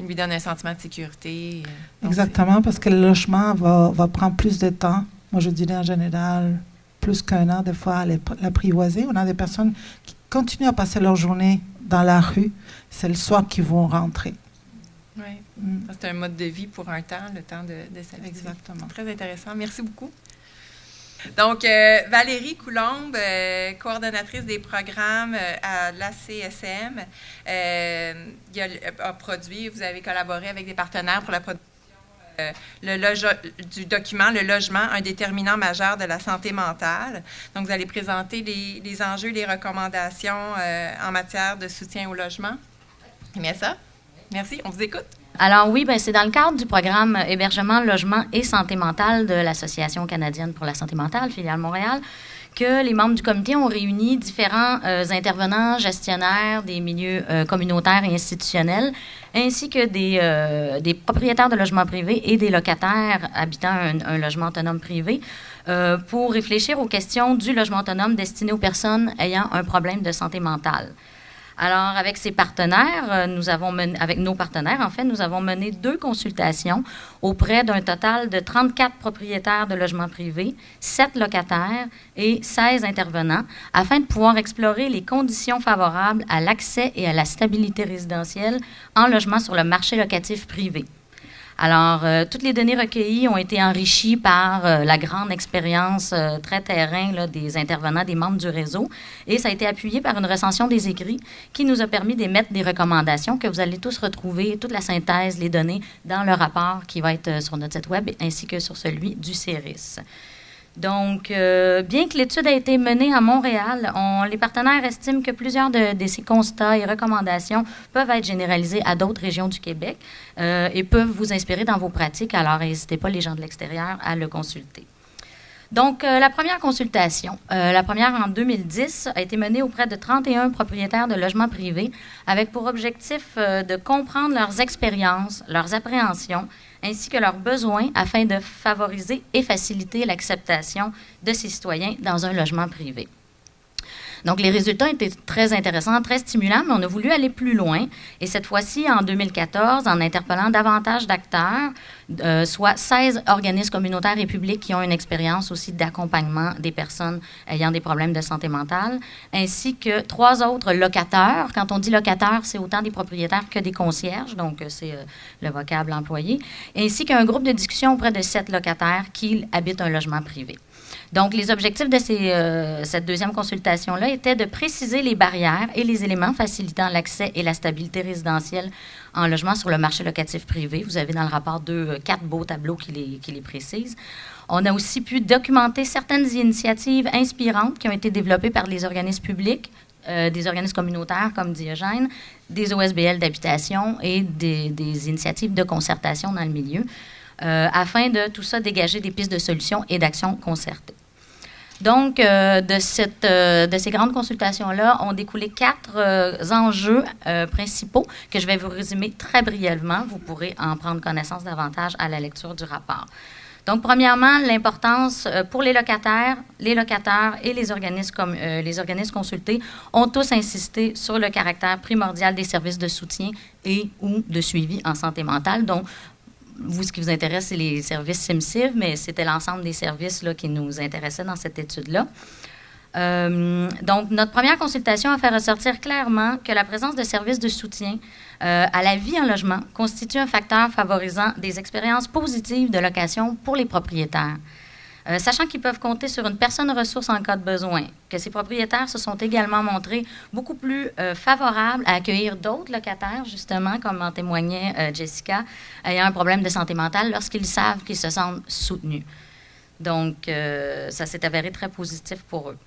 lui donne un sentiment de sécurité. Exactement, parce que le logement va prendre plus de temps. Moi, je dirais en général, plus qu'un an, des fois, à l'apprivoiser. On a des personnes qui continuent à passer leur journée dans la rue. C'est le soir qu'ils vont rentrer. Oui, c'est un mode de vie pour un temps, le temps de s'habituer. Exactement. Très intéressant. Merci beaucoup. Donc, Valérie Coulombe, coordonnatrice des programmes à l'ACSM, a produit, vous avez collaboré avec des partenaires pour la production du document « Le logement, un déterminant majeur de la santé mentale ». Donc, vous allez présenter les enjeux, les recommandations en matière de soutien au logement. C'est bien ça? Merci, on vous écoute. Alors oui, c'est dans le cadre du programme Hébergement, logement et santé mentale de l'Association canadienne pour la santé mentale, filiale Montréal, que les membres du comité ont réuni différents intervenants, gestionnaires des milieux communautaires et institutionnels, ainsi que des propriétaires de logements privés et des locataires habitant un logement autonome privé, pour réfléchir aux questions du logement autonome destiné aux personnes ayant un problème de santé mentale. Alors, avec ces partenaires, avec nos partenaires, en fait, nous avons mené 2 consultations auprès d'un total de 34 propriétaires de logements privés, 7 locataires et 16 intervenants, afin de pouvoir explorer les conditions favorables à l'accès et à la stabilité résidentielle en logement sur le marché locatif privé. Alors, toutes les données recueillies ont été enrichies par la grande expérience très terrain là, des intervenants, des membres du réseau, et ça a été appuyé par une recension des écrits qui nous a permis d'émettre des recommandations que vous allez tous retrouver, toute la synthèse, les données, dans le rapport qui va être sur notre site web ainsi que sur celui du CERIS. Donc, bien que l'étude a été menée à Montréal, les partenaires estiment que plusieurs de ces constats et recommandations peuvent être généralisés à d'autres régions du Québec et peuvent vous inspirer dans vos pratiques. Alors, n'hésitez pas, les gens de l'extérieur, à le consulter. Donc, la première consultation, la première en 2010, a été menée auprès de 31 propriétaires de logements privés avec pour objectif de comprendre leurs expériences, leurs appréhensions, ainsi que leurs besoins afin de favoriser et faciliter l'acceptation de ces citoyens dans un logement privé. Donc, les résultats étaient très intéressants, très stimulants, mais on a voulu aller plus loin. Et cette fois-ci, en 2014, en interpellant davantage d'acteurs, soit 16 organismes communautaires et publics qui ont une expérience aussi d'accompagnement des personnes ayant des problèmes de santé mentale, ainsi que 3 autres locataires. Quand on dit locataires, c'est autant des propriétaires que des concierges, donc c'est le vocable employé, ainsi qu'un groupe de discussion auprès de 7 locataires qui habitent un logement privé. Donc, les objectifs de cette deuxième consultation-là étaient de préciser les barrières et les éléments facilitant l'accès et la stabilité résidentielle en logement sur le marché locatif privé. Vous avez dans le rapport 4 beaux tableaux qui les précisent. On a aussi pu documenter certaines initiatives inspirantes qui ont été développées par les organismes publics, des organismes communautaires comme Diogène, des OSBL d'habitation et des initiatives de concertation dans le milieu, afin de tout ça dégager des pistes de solutions et d'actions concertées. Donc, de ces grandes consultations-là, ont découlé 4 enjeux principaux que je vais vous résumer très brièvement. Vous pourrez en prendre connaissance davantage à la lecture du rapport. Donc, premièrement, l'importance pour les locataires et les organismes consultés ont tous insisté sur le caractère primordial des services de soutien et ou de suivi en santé mentale. Donc, vous, ce qui vous intéresse, c'est les services SIMCIV, mais c'était l'ensemble des services là, qui nous intéressaient dans cette étude-là. Donc, notre première consultation a fait ressortir clairement que la présence de services de soutien à la vie en logement constitue un facteur favorisant des expériences positives de location pour les propriétaires. Sachant qu'ils peuvent compter sur une personne ressource en cas de besoin, que ces propriétaires se sont également montrés beaucoup plus favorables à accueillir d'autres locataires, justement, comme en témoignait Jessica, ayant un problème de santé mentale lorsqu'ils savent qu'ils se sentent soutenus. Donc, ça s'est avéré très positif pour eux.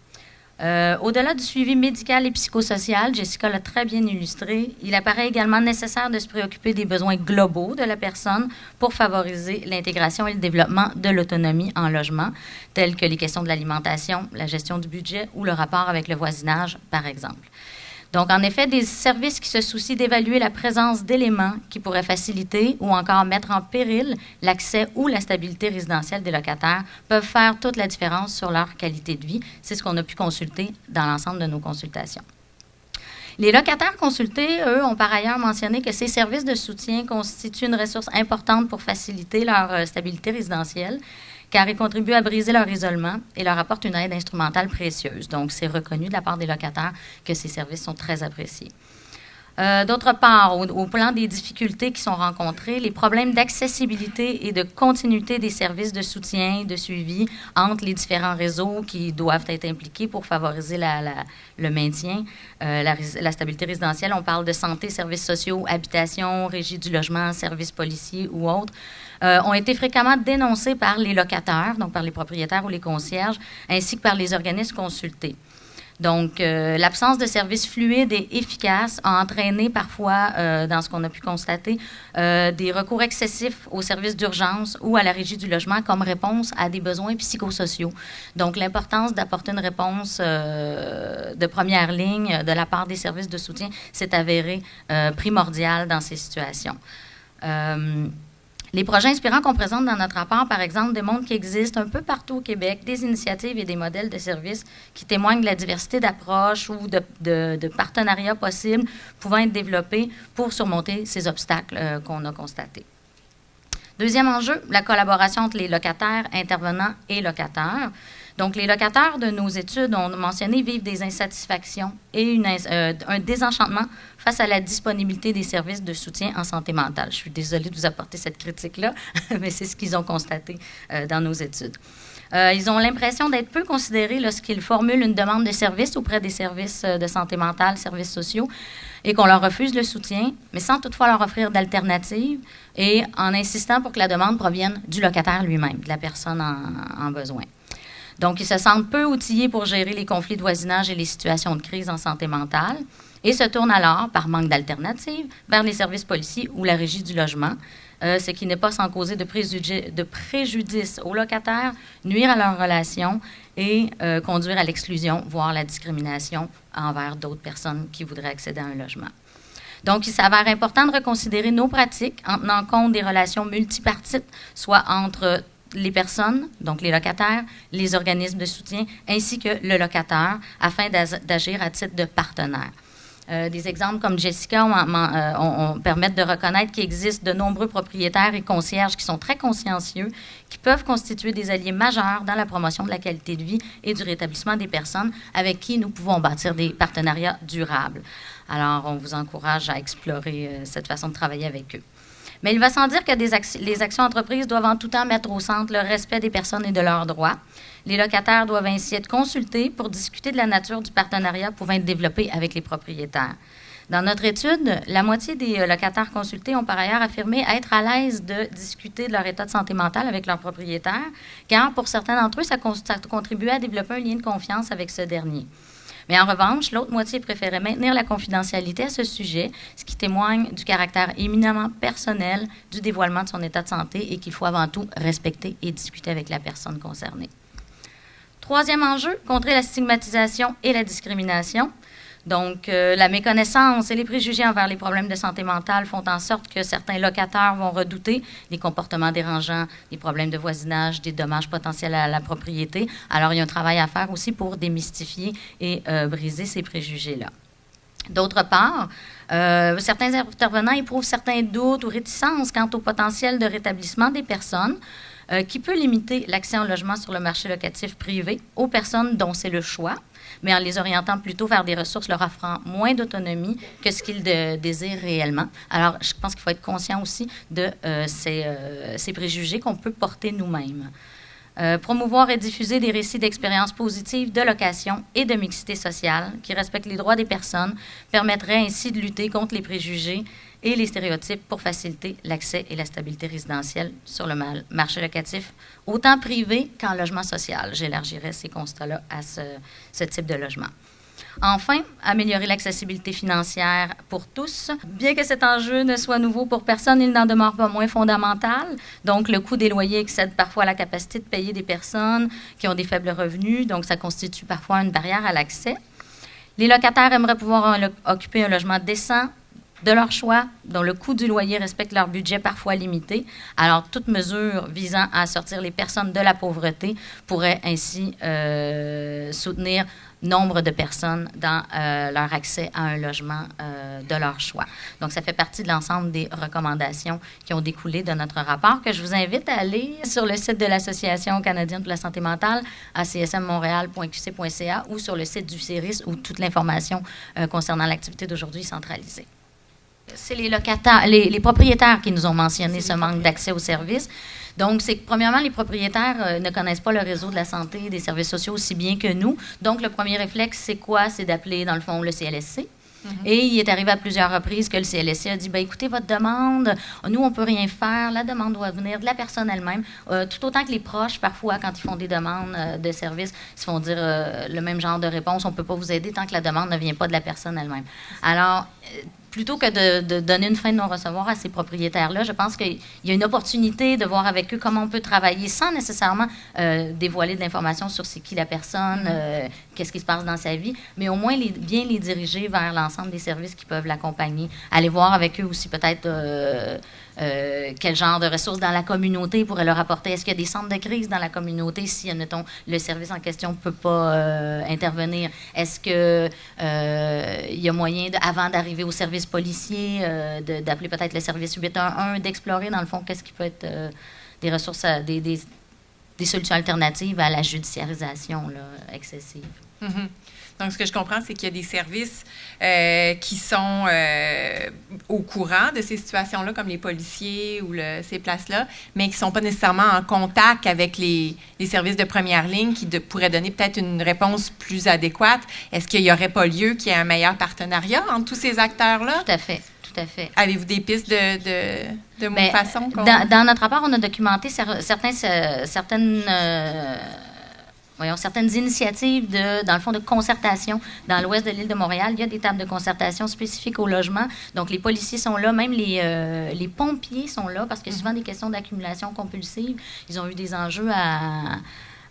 Au-delà du suivi médical et psychosocial, Jessica l'a très bien illustré, il apparaît également nécessaire de se préoccuper des besoins globaux de la personne pour favoriser l'intégration et le développement de l'autonomie en logement, telles que les questions de l'alimentation, la gestion du budget ou le rapport avec le voisinage, par exemple. Donc, en effet, des services qui se soucient d'évaluer la présence d'éléments qui pourraient faciliter ou encore mettre en péril l'accès ou la stabilité résidentielle des locataires peuvent faire toute la différence sur leur qualité de vie. C'est ce qu'on a pu consulter dans l'ensemble de nos consultations. Les locataires consultés, eux, ont par ailleurs mentionné que ces services de soutien constituent une ressource importante pour faciliter leur stabilité résidentielle, car ils contribuent à briser leur isolement et leur apportent une aide instrumentale précieuse. Donc, c'est reconnu de la part des locataires que ces services sont très appréciés. D'autre part, au plan des difficultés qui sont rencontrées, les problèmes d'accessibilité et de continuité des services de soutien, de suivi entre les différents réseaux qui doivent être impliqués pour favoriser le maintien, la stabilité résidentielle. On parle de santé, services sociaux, habitation, régie du logement, services policiers ou autres, ont été fréquemment dénoncés par les locataires, donc par les propriétaires ou les concierges, ainsi que par les organismes consultés. Donc, l'absence de services fluides et efficaces a entraîné parfois, dans ce qu'on a pu constater, des recours excessifs aux services d'urgence ou à la régie du logement comme réponse à des besoins psychosociaux. Donc, l'importance d'apporter une réponse de première ligne de la part des services de soutien s'est avérée primordiale dans ces situations. Les projets inspirants qu'on présente dans notre rapport, par exemple, démontrent qu'il existe un peu partout au Québec des initiatives et des modèles de services qui témoignent de la diversité d'approches ou de partenariats possibles pouvant être développés pour surmonter ces obstacles qu'on a constatés. Deuxième enjeu, la collaboration entre les locataires, intervenants et locataires. Donc, les locataires de nos études ont mentionné vivent des insatisfactions et un désenchantement face à la disponibilité des services de soutien en santé mentale. Je suis désolée de vous apporter cette critique-là, mais c'est ce qu'ils ont constaté dans nos études. Ils ont l'impression d'être peu considérés lorsqu'ils formulent une demande de service auprès des services de santé mentale, services sociaux, et qu'on leur refuse le soutien, mais sans toutefois leur offrir d'alternatives et en insistant pour que la demande provienne du locataire lui-même, de la personne en besoin. Donc, ils se sentent peu outillés pour gérer les conflits de voisinage et les situations de crise en santé mentale et se tournent alors, par manque d'alternatives, vers les services policiers ou la régie du logement, ce qui n'est pas sans causer de préjudice aux locataires, nuire à leurs relations et conduire à l'exclusion, voire la discrimination envers d'autres personnes qui voudraient accéder à un logement. Donc, il s'avère important de reconsidérer nos pratiques en tenant compte des relations multipartites, soit entre les personnes, donc les locataires, les organismes de soutien, ainsi que le locataire, afin d'agir à titre de partenaire. Des exemples comme Jessica permettent de reconnaître qu'il existe de nombreux propriétaires et concierges qui sont très consciencieux, qui peuvent constituer des alliés majeurs dans la promotion de la qualité de vie et du rétablissement des personnes avec qui nous pouvons bâtir des partenariats durables. Alors, on vous encourage à explorer cette façon de travailler avec eux. Mais il va sans dire que les actions entreprises doivent en tout temps mettre au centre le respect des personnes et de leurs droits. Les locataires doivent ainsi être consultés pour discuter de la nature du partenariat pouvant être développé avec les propriétaires. Dans notre étude, la moitié des locataires consultés ont par ailleurs affirmé être à l'aise de discuter de leur état de santé mentale avec leurs propriétaires, car pour certains d'entre eux, ça contribuait à développer un lien de confiance avec ce dernier. Mais en revanche, l'autre moitié préférait maintenir la confidentialité à ce sujet, ce qui témoigne du caractère éminemment personnel du dévoilement de son état de santé et qu'il faut avant tout respecter et discuter avec la personne concernée. Troisième enjeu, contrer la stigmatisation et la discrimination. Donc, la méconnaissance et les préjugés envers les problèmes de santé mentale font en sorte que certains locataires vont redouter des comportements dérangeants, des problèmes de voisinage, des dommages potentiels à la propriété. Alors, il y a un travail à faire aussi pour démystifier et briser ces préjugés-là. D'autre part, certains intervenants éprouvent certains doutes ou réticences quant au potentiel de rétablissement des personnes, qui peut limiter l'accès au logement sur le marché locatif privé aux personnes dont c'est le choix, mais en les orientant plutôt vers des ressources leur offrant moins d'autonomie que ce qu'ils désirent réellement. Alors, je pense qu'il faut être conscient aussi de ces préjugés qu'on peut porter nous-mêmes. Promouvoir et diffuser des récits d'expériences positives de location et de mixité sociale qui respectent les droits des personnes permettrait ainsi de lutter contre les préjugés et les stéréotypes pour faciliter l'accès et la stabilité résidentielle sur le marché locatif, autant privé qu'en logement social. J'élargirais ces constats-là à ce type de logement. Enfin, améliorer l'accessibilité financière pour tous. Bien que cet enjeu ne soit nouveau pour personne, il n'en demeure pas moins fondamental. Donc, le coût des loyers excède parfois la capacité de payer des personnes qui ont des faibles revenus, donc ça constitue parfois une barrière à l'accès. Les locataires aimeraient pouvoir occuper un logement décent, de leur choix, dont le coût du loyer respecte leur budget parfois limité. Alors, toute mesure visant à sortir les personnes de la pauvreté pourrait ainsi soutenir nombre de personnes dans leur accès à un logement de leur choix. Donc, ça fait partie de l'ensemble des recommandations qui ont découlé de notre rapport, que je vous invite à aller sur le site de l'Association canadienne pour la santé mentale, acsmmontréal.qc.ca, ou sur le site du CIRIS, où toute l'information concernant l'activité d'aujourd'hui est centralisée. C'est les locataires, les propriétaires qui nous ont mentionné ce manque d'accès aux services. Donc, c'est que, premièrement, les propriétaires ne connaissent pas le réseau de la santé et des services sociaux aussi bien que nous. Donc, le premier réflexe, c'est quoi? C'est d'appeler, dans le fond, le CLSC. Et il est arrivé à plusieurs reprises que le CLSC a dit, bien, écoutez, votre demande, nous, on ne peut rien faire. La demande doit venir de la personne elle-même. Tout autant que les proches, parfois, quand ils font des demandes de services, ils se font dire le même genre de réponse. On ne peut pas vous aider tant que la demande ne vient pas de la personne elle-même. Alors, plutôt que de donner une fin de non-recevoir à ces propriétaires-là, je pense qu'il y a une opportunité de voir avec eux comment on peut travailler sans nécessairement dévoiler de l'information sur c'est qui la personne, qu'est-ce qui se passe dans sa vie, mais au moins bien les diriger vers l'ensemble des services qui peuvent l'accompagner. Aller voir avec eux aussi peut-être quel genre de ressources dans la communauté pourrait leur apporter. Est-ce qu'il y a des centres de crise dans la communauté si, admettons, le service en question ne peut pas intervenir? Est-ce qu'il y a moyen, avant d'arriver au service policier, d'appeler peut-être le service 811, d'explorer, dans le fond, qu'est-ce qui peut être des ressources, des solutions alternatives à la judiciarisation là, excessive? Mm-hmm. Donc, ce que je comprends, c'est qu'il y a des services qui sont au courant de ces situations-là, comme les policiers ou ces places-là, mais qui ne sont pas nécessairement en contact avec les services de première ligne qui pourraient donner peut-être une réponse plus adéquate. Est-ce qu'il n'y aurait pas lieu qu'il y ait un meilleur partenariat entre tous ces acteurs-là? Tout à fait. Tout à fait. Avez-vous des pistes de façon? Dans notre rapport, on a documenté certaines initiatives dans le fond, de concertation dans l'ouest de l'île de Montréal. Il y a des tables de concertation spécifiques au logement. Donc, les policiers sont là, même les pompiers sont là, parce qu'il y a souvent des questions d'accumulation compulsive. Ils ont eu des enjeux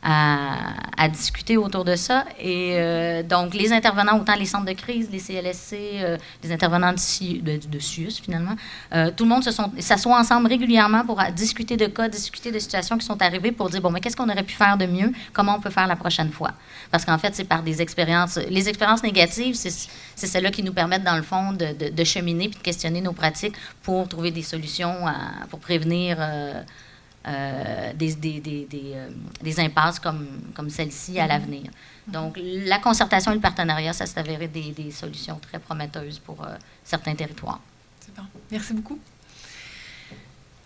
à discuter autour de ça. Et donc, les intervenants, autant les centres de crise, les CLSC, les intervenants de CIUS, finalement, tout le monde s'assoit ensemble régulièrement pour discuter de cas, discuter de situations qui sont arrivées pour dire, bon, mais qu'est-ce qu'on aurait pu faire de mieux? Comment on peut faire la prochaine fois? Parce qu'en fait, c'est par des expériences. Les expériences négatives, c'est celles-là qui nous permettent, dans le fond, de cheminer puis de questionner nos pratiques pour trouver des solutions pour prévenir des impasses comme celle-ci à l'avenir. Donc, la concertation et le partenariat, ça s'est avéré des solutions très prometteuses pour certains territoires. C'est bon. Merci beaucoup.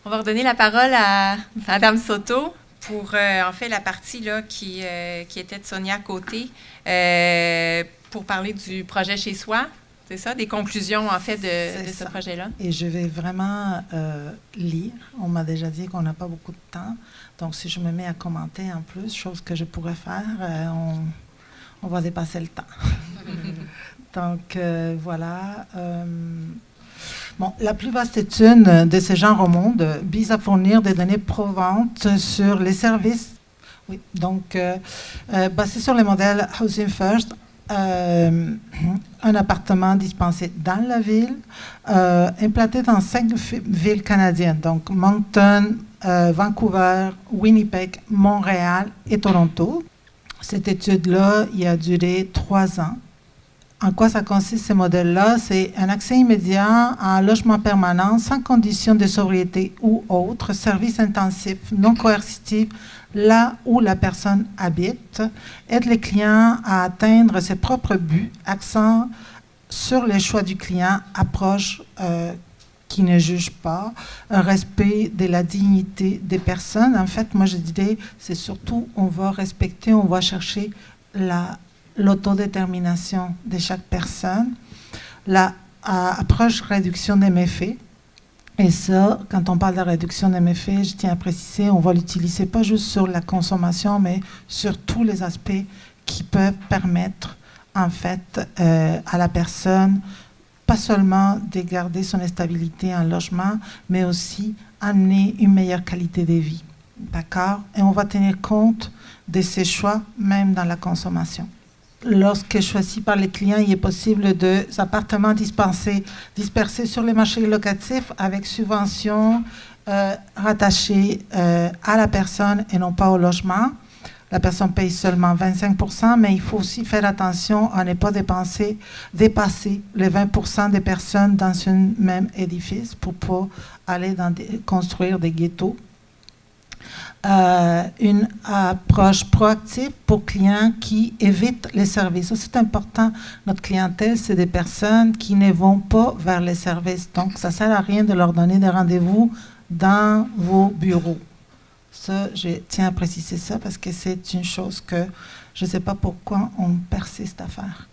On va redonner la parole à Mme Soto pour, en fait, la partie là, qui était de Sonia Côté pour parler du projet Chez Soi. C'est ça, des conclusions, en fait, de ce projet-là. Et je vais vraiment lire. On m'a déjà dit qu'on n'a pas beaucoup de temps. Donc, si je me mets à commenter en plus, chose que je pourrais faire, on va dépasser le temps. Donc, voilà. Bon, la plus vaste étude de ce genre au monde vise à fournir des données probantes sur les services. Oui, donc, basé sur le modèle Housing First, un appartement dispensé dans la ville, implanté dans 5 villes canadiennes, donc Moncton, Vancouver, Winnipeg, Montréal et Toronto. Cette étude-là, il a duré 3 ans. En quoi ça consiste, ces modèles-là? C'est un accès immédiat à un logement permanent sans condition de sobriété ou autre, service intensif, non coercitif, là où la personne habite, aide les clients à atteindre ses propres buts, accent sur les choix du client, approche qui ne juge pas, un respect de la dignité des personnes. En fait, moi je dirais, c'est surtout, on va respecter, on va chercher l'autodétermination de chaque personne, l'approche réduction des méfaits. Et ça, quand on parle de réduction des méfaits, je tiens à préciser, on va l'utiliser pas juste sur la consommation, mais sur tous les aspects qui peuvent permettre, en fait, à la personne, pas seulement de garder son stabilité en logement, mais aussi amener une meilleure qualité de vie. D'accord? Et on va tenir compte de ces choix, même dans la consommation. Lorsque choisi par les clients, il est possible des appartements dispersés sur les marchés locatifs avec subventions rattachées à la personne et non pas au logement. La personne paye seulement 25%, mais il faut aussi faire attention à ne pas dépasser les 20% des personnes dans un même édifice pour ne pas aller construire des ghettos. Une approche proactive pour clients qui évitent les services. C'est important. Notre clientèle, c'est des personnes qui ne vont pas vers les services. Donc, ça ne sert à rien de leur donner des rendez-vous dans vos bureaux. Ça, je tiens à préciser ça parce que c'est une chose que je ne sais pas pourquoi on persiste à faire.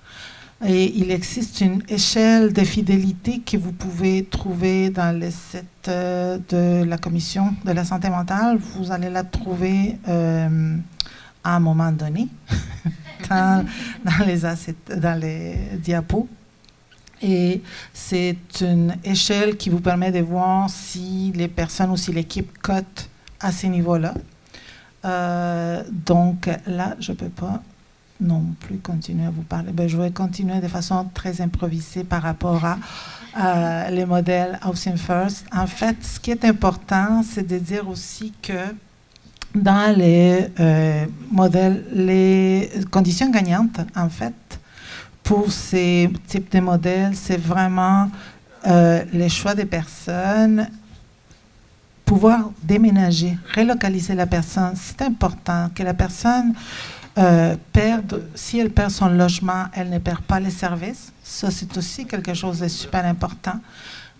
Et il existe une échelle de fidélité que vous pouvez trouver dans les sites de la Commission de la santé mentale. Vous allez la trouver à un moment donné dans les diapos. Et c'est une échelle qui vous permet de voir si les personnes ou si l'équipe cote à ces niveaux-là. Donc là, je ne peux pas non plus continuer à vous parler. Je vais continuer de façon très improvisée par rapport à les modèles Housing First. En fait, ce qui est important, c'est de dire aussi que dans les modèles, les conditions gagnantes, en fait, pour ces types de modèles, c'est vraiment les choix des personnes, pouvoir déménager, relocaliser la personne. C'est important que la personne si elle perd son logement, elle ne perd pas les services. Ça, c'est aussi quelque chose de super important.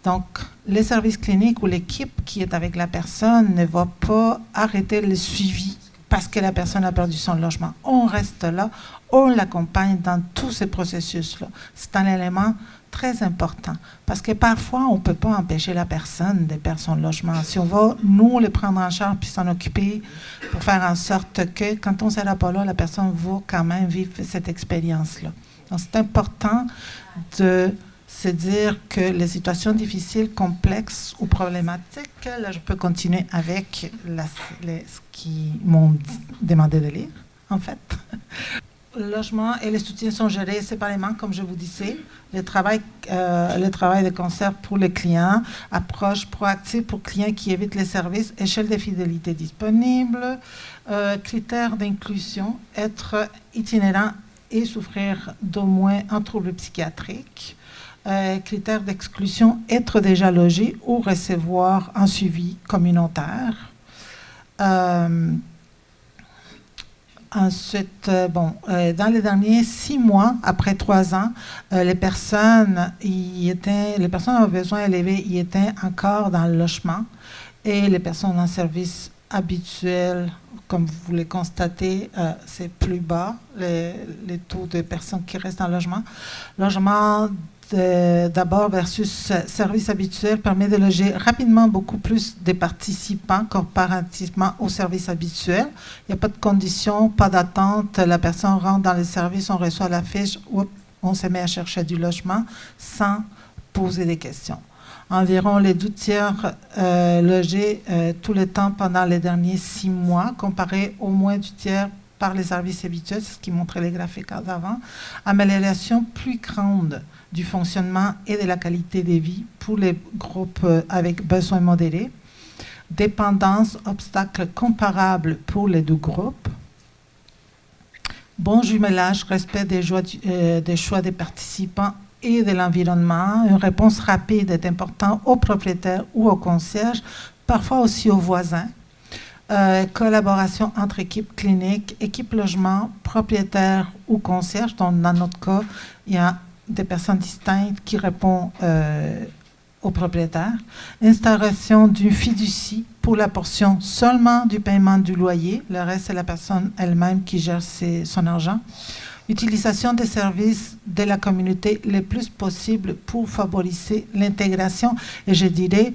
Donc, les services cliniques ou l'équipe qui est avec la personne ne va pas arrêter le suivi parce que la personne a perdu son logement. On reste là, on l'accompagne dans tous ces processus-là. C'est un élément très important parce que parfois, on ne peut pas empêcher la personne de perdre son logement. Si on va, nous, les prendre en charge puis s'en occuper pour faire en sorte que, quand on ne sera pas là, la personne va quand même vivre cette expérience-là. Donc, c'est important de se dire que les situations difficiles, complexes ou problématiques, là, je peux continuer avec ce qu'ils m'ont demandé de lire, en fait. Le logement et les soutiens sont gérés séparément, comme je vous disais. Le travail de concert pour les clients, approche proactive pour clients qui évitent les services, échelle de fidélité disponible, critères d'inclusion, être itinérant et souffrir d'au moins un trouble psychiatrique, critères d'exclusion, être déjà logé ou recevoir un suivi communautaire. Ensuite, dans les derniers 6 mois, après 3 ans, les personnes à besoins élevés y étaient encore dans le logement Et les personnes en service habituel, comme vous le constatez, c'est plus bas, les taux de personnes qui restent en logement. Logement d'abord versus service habituel permet de loger rapidement beaucoup plus de participants comparativement au service habituel. Il n'y a pas de conditions, pas d'attente. La personne rentre dans le service, on reçoit la fiche, on se met à chercher du logement sans poser des questions. Environ les 2/3 logés tout le temps pendant les derniers 6 mois, comparé au moins 2/3 par les services habituels, c'est ce qui montrait les graphiques avant. Amélioration plus grande du fonctionnement et de la qualité de vie pour les groupes avec besoins modérés. Dépendance, obstacles comparables pour les 2 groupes. Bon jumelage, respect des choix des participants et de l'environnement. Une réponse rapide est importante aux propriétaires ou aux concierges, parfois aussi aux voisins. Collaboration entre équipes cliniques, équipes logement, propriétaires ou concierges. Donc, dans notre cas, il y a des personnes distinctes qui répondent aux propriétaires. Instauration d'une fiducie pour la portion seulement du paiement du loyer. Le reste, c'est la personne elle-même qui gère son argent. Utilisation des services de la communauté le plus possible pour favoriser l'intégration et je dirais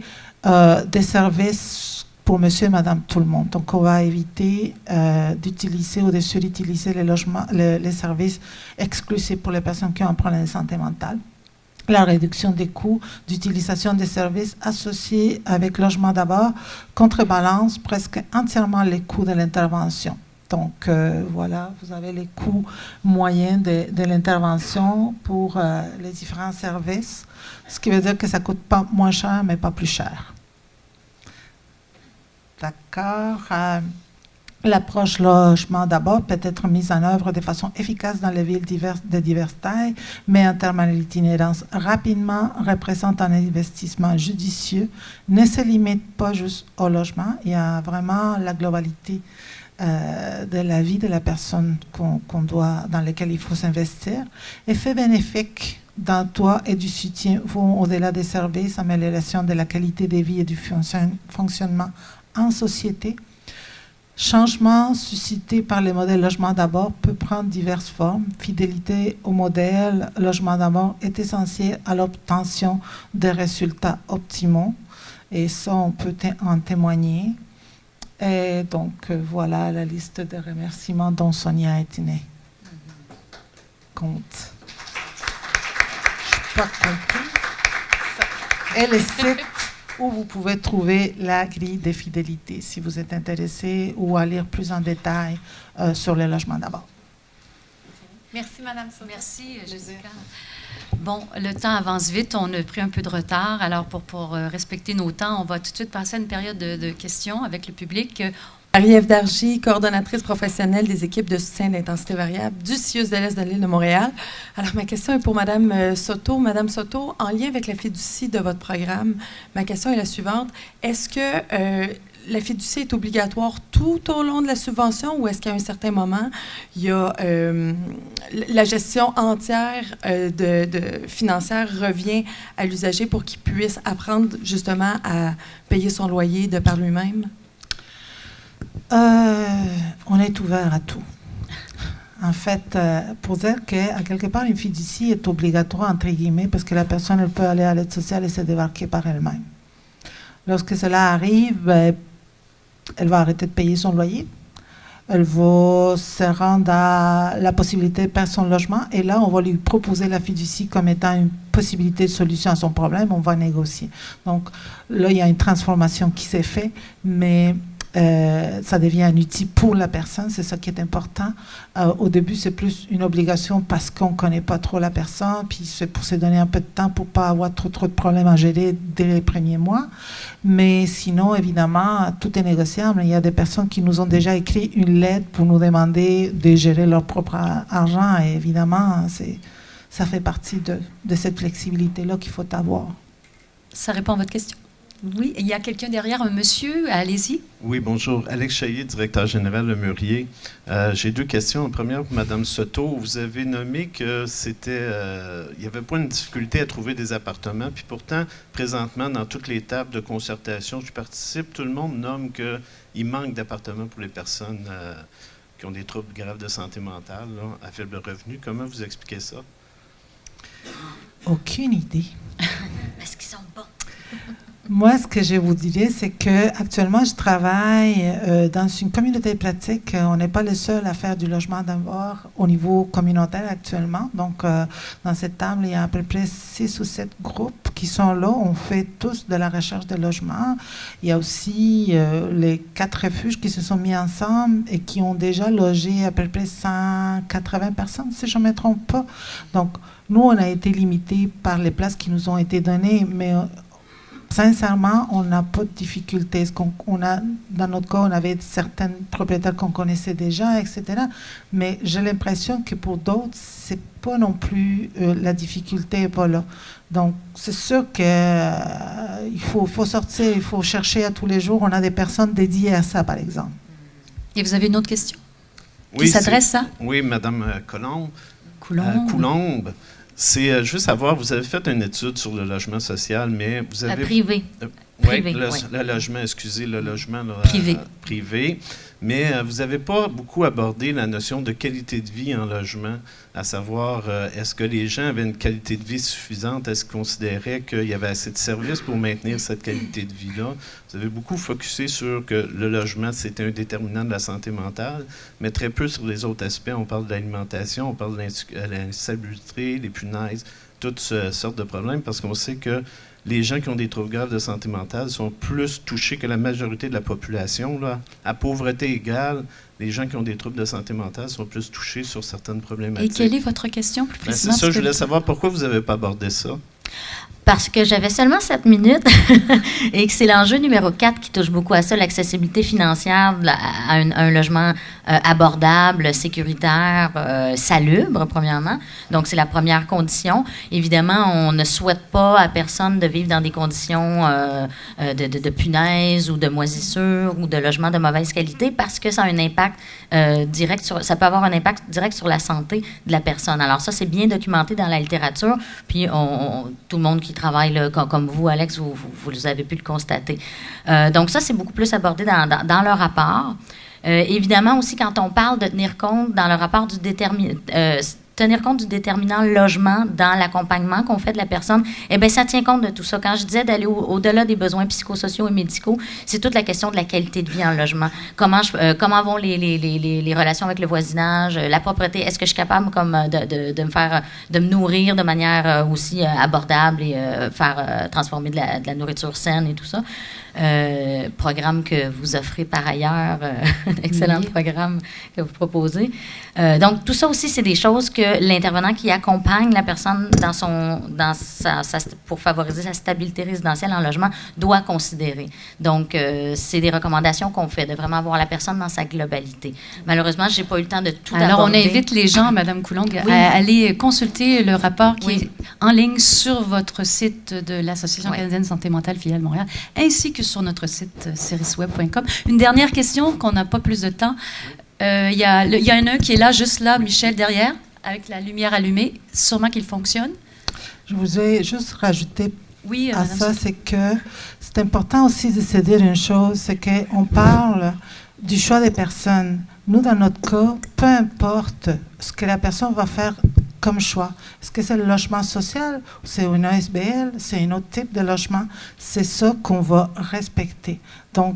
des services pour monsieur et madame tout le monde. Donc on va éviter d'utiliser ou de surutiliser les services exclusifs pour les personnes qui ont un problème de santé mentale. La réduction des coûts d'utilisation des services associés avec Logement d'abord contrebalance presque entièrement les coûts de l'intervention. Donc, voilà, vous avez les coûts moyens de l'intervention pour les différents services, ce qui veut dire que ça ne coûte pas moins cher, mais pas plus cher. D'accord. L'approche logement d'abord peut être mise en œuvre de façon efficace dans les villes de diverses tailles, mais en termes d'itinérance rapidement représente un investissement judicieux, ne se limite pas juste au logement, il y a vraiment la globalité de la vie de la personne dans laquelle il faut s'investir. Effets bénéfiques d'emploi et du soutien vont au-delà des services, amélioration de la qualité de vie et du fonctionnement en société. Changement suscité par les modèles logement d'abord peut prendre diverses formes. Fidélité au modèle logement d'abord est essentielle à l'obtention des résultats optimaux et ça, on peut en témoigner. Et donc, voilà la liste de remerciements dont Sonia Etiné compte. Je n'ai pas compris. Et le site où vous pouvez trouver la grille de fidélité si vous êtes intéressé ou à lire plus en détail sur le logement d'abord. Merci, Madame Soto. Merci, Jessica. Bon, le temps avance vite, on a pris un peu de retard. Alors, pour respecter nos temps, on va tout de suite passer à une période de questions avec le public. Marie-Ève Dargy, coordonnatrice professionnelle des équipes de soutien d'intensité variable du CIUS de l'Est de l'île de Montréal. Alors, ma question est pour Mme Soto. Madame Soto, en lien avec la fiducie de votre programme, ma question est la suivante. Est-ce que la fiducie est obligatoire tout au long de la subvention ou est-ce qu'à un certain moment, il y a la gestion entière financière revient à l'usager pour qu'il puisse apprendre justement à payer son loyer de par lui-même? On est ouvert à tout. En fait, pour dire qu'à quelque part, une fiducie est obligatoire, entre guillemets, parce que la personne elle peut aller à l'aide sociale et se débarquer par elle-même. Lorsque cela arrive, elle va arrêter de payer son loyer. Elle va se rendre à la possibilité de perdre son logement. Et là, on va lui proposer la fiducie comme étant une possibilité de solution à son problème. On va négocier. Donc, là, il y a une transformation qui s'est faite, mais ça devient un outil pour la personne, c'est ça qui est important. Au début, c'est plus une obligation parce qu'on ne connaît pas trop la personne, puis c'est pour se donner un peu de temps pour ne pas avoir trop de problèmes à gérer dès les premiers mois. Mais sinon, évidemment, tout est négociable. Il y a des personnes qui nous ont déjà écrit une lettre pour nous demander de gérer leur propre argent. Et évidemment, ça fait partie de cette flexibilité-là qu'il faut avoir. Ça répond à votre question? Oui, il y a quelqu'un derrière, un monsieur, allez-y. Oui, bonjour. Alex Chailly, directeur général Le Mûrier. J'ai 2 questions. La première pour Mme Soto. Vous avez nommé que il n'y avait pas une difficulté à trouver des appartements. Puis pourtant, présentement, dans toutes les tables de concertation, je participe, tout le monde nomme qu'il manque d'appartements pour les personnes qui ont des troubles graves de santé mentale, là, à faible revenu. Comment vous expliquez ça? Aucune idée. Parce qu'ils sont bons. Moi, ce que je vous dirais, c'est que actuellement, je travaille dans une communauté pratique. On n'est pas le seul à faire du logement d'abord au niveau communautaire actuellement. Donc, dans cette table, il y a à peu près 6 ou 7 groupes qui sont là. On fait tous de la recherche de logement. Il y a aussi les 4 refuges qui se sont mis ensemble et qui ont déjà logé à peu près 180 personnes, si je ne me trompe pas. Donc, nous, on a été limités par les places qui nous ont été données, mais sincèrement, on n'a pas de difficultés. Dans notre cas, on avait certains propriétaires qu'on connaissait déjà, etc. Mais j'ai l'impression que pour d'autres, c'est pas non plus la difficulté n'est pas là. Donc, c'est sûr qu'il faut sortir, il faut chercher à tous les jours. On a des personnes dédiées à ça, par exemple. Et vous avez une autre question? Oui, qui s'adresse à? Oui, Mme Coulombe. Coulombe. C'est juste savoir, vous avez fait une étude sur le logement social, mais vous avez... Privé. Oui, Privé, le logement, excusez, le logement là, privé. Mais vous n'avez pas beaucoup abordé la notion de qualité de vie en logement, à savoir, est-ce que les gens avaient une qualité de vie suffisante? Est-ce qu'ils considéraient qu'il y avait assez de services pour maintenir cette qualité de vie-là? Vous avez beaucoup focusé sur que le logement, c'était un déterminant de la santé mentale, mais très peu sur les autres aspects. On parle de l'alimentation, on parle de l'insalubrité, les punaises, toutes sortes de problèmes, parce qu'on sait que les gens qui ont des troubles graves de santé mentale sont plus touchés que la majorité de la population. Là. À pauvreté égale, les gens qui ont des troubles de santé mentale sont plus touchés sur certaines problématiques. Et quelle est votre question plus précisément? C'est ça, je voulais savoir pourquoi vous n'avez pas abordé ça. Parce que j'avais seulement 7 minutes et que c'est l'enjeu numéro 4 qui touche beaucoup à ça, l'accessibilité financière à un logement abordable, sécuritaire, salubre, premièrement. Donc, c'est la première condition. Évidemment, on ne souhaite pas à personne de vivre dans des conditions de punaise ou de moisissure ou de logement de mauvaise qualité parce que ça a un impact direct ça peut avoir un impact direct sur la santé de la personne. Alors ça, c'est bien documenté dans la littérature. Puis, tout le monde qui travaille là, comme vous, Alex, vous avez pu le constater. Donc ça, c'est beaucoup plus abordé dans le rapport. Évidemment aussi, quand on parle de tenir compte dans le rapport tenir compte du déterminant logement dans l'accompagnement qu'on fait de la personne, eh bien, ça tient compte de tout ça. Quand je disais d'aller au-delà des besoins psychosociaux et médicaux, c'est toute la question de la qualité de vie en logement. Comment vont les relations avec le voisinage, la propreté? Est-ce que je suis capable de me nourrir de manière aussi abordable et transformer de la nourriture saine et tout ça? Programme que vous offrez par ailleurs, un excellent programme que vous proposez. Donc, tout ça aussi, c'est des choses que l'intervenant qui accompagne la personne pour favoriser sa stabilité résidentielle en logement doit considérer. Donc, c'est des recommandations qu'on fait, de vraiment voir la personne dans sa globalité. Malheureusement, je n'ai pas eu le temps de tout aborder. Alors, on invite les gens, Mme Coulombe, à aller consulter le rapport qui est en ligne sur votre site de l'Association canadienne de santé mentale filiale Montréal, ainsi que sur notre site cerisweb.com. Une dernière question, qu'on n'a pas plus de temps. Il y en a un qui est là, juste là, Michel, derrière, avec la lumière allumée. Sûrement qu'il fonctionne. Je voudrais juste rajouter à ça, Soto. c'est que c'est important aussi de se dire une chose, c'est qu'on parle du choix des personnes. Nous, dans notre cas, peu importe ce que la personne va faire comme choix. Est-ce que c'est le logement social, c'est une ASBL, c'est un autre type de logement? C'est ça qu'on va respecter. Donc,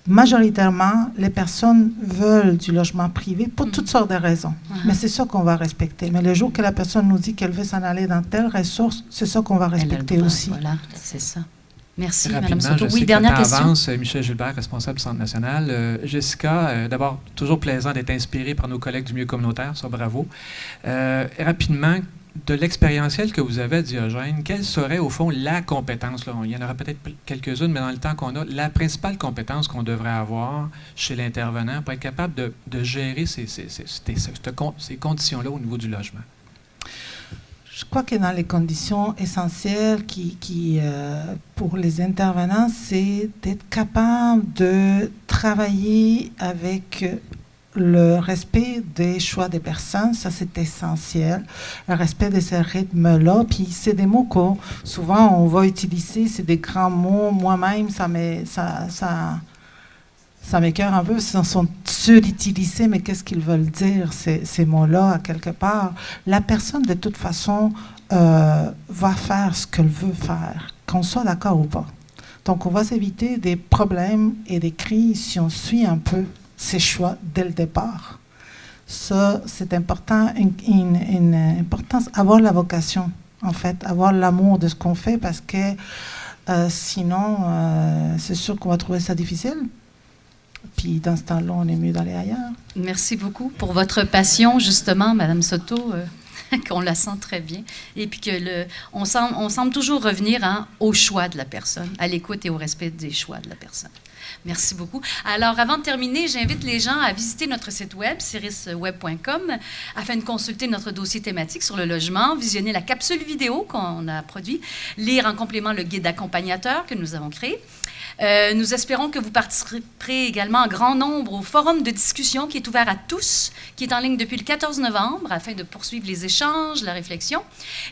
majoritairement, les personnes veulent du logement privé pour toutes sortes de raisons. Mais c'est ça qu'on va respecter. Mais le jour que la personne nous dit qu'elle veut s'en aller dans telle ressource, c'est ça qu'on va respecter aussi. Voilà, c'est ça. Merci, Mme Rapidement, Soto. je Oui, sais dernière que le temps question. avance. Michel Gilbert, responsable du Centre national. Jessica, d'abord, toujours plaisant d'être inspiré par nos collègues du milieu communautaire, ça, bravo. Rapidement, de l'expérientiel que vous avez à Diogène, quelle serait, au fond, la compétence, là, il y en aura peut-être quelques-unes, mais dans le temps qu'on a, la principale compétence qu'on devrait avoir chez l'intervenant pour être capable de gérer ces conditions-là au niveau du logement? Je crois que dans les conditions essentielles pour les intervenants, c'est d'être capable de travailler avec le respect des choix des personnes. Ça, c'est essentiel. Le respect de ces rythmes-là. Puis, c'est des mots que souvent on va utiliser. C'est des grands mots. Moi-même, ça m'écoeure un peu. Ils sont surutilisés, mais qu'est-ce qu'ils veulent dire, ces mots-là, à quelque part? La personne, de toute façon, va faire ce qu'elle veut faire, qu'on soit d'accord ou pas. Donc, on va s'éviter des problèmes et des crises si on suit un peu ses choix dès le départ. Ça, c'est important, une importance, avoir la vocation, en fait, avoir l'amour de ce qu'on fait, parce que sinon, c'est sûr qu'on va trouver ça difficile. Puis dans ce temps-là, on est mieux d'aller ailleurs. Merci beaucoup pour votre passion, justement, Madame Soto, qu'on la sent très bien. Et puis on semble toujours revenir au choix de la personne, à l'écoute et au respect des choix de la personne. Merci beaucoup. Alors, avant de terminer, j'invite les gens à visiter notre site web, cirisweb.com, afin de consulter notre dossier thématique sur le logement, visionner la capsule vidéo qu'on a produite, lire en complément le guide accompagnateur que nous avons créé. Nous espérons que vous participerez également en grand nombre au forum de discussion qui est ouvert à tous, qui est en ligne depuis le 14 novembre, afin de poursuivre les échanges, la réflexion.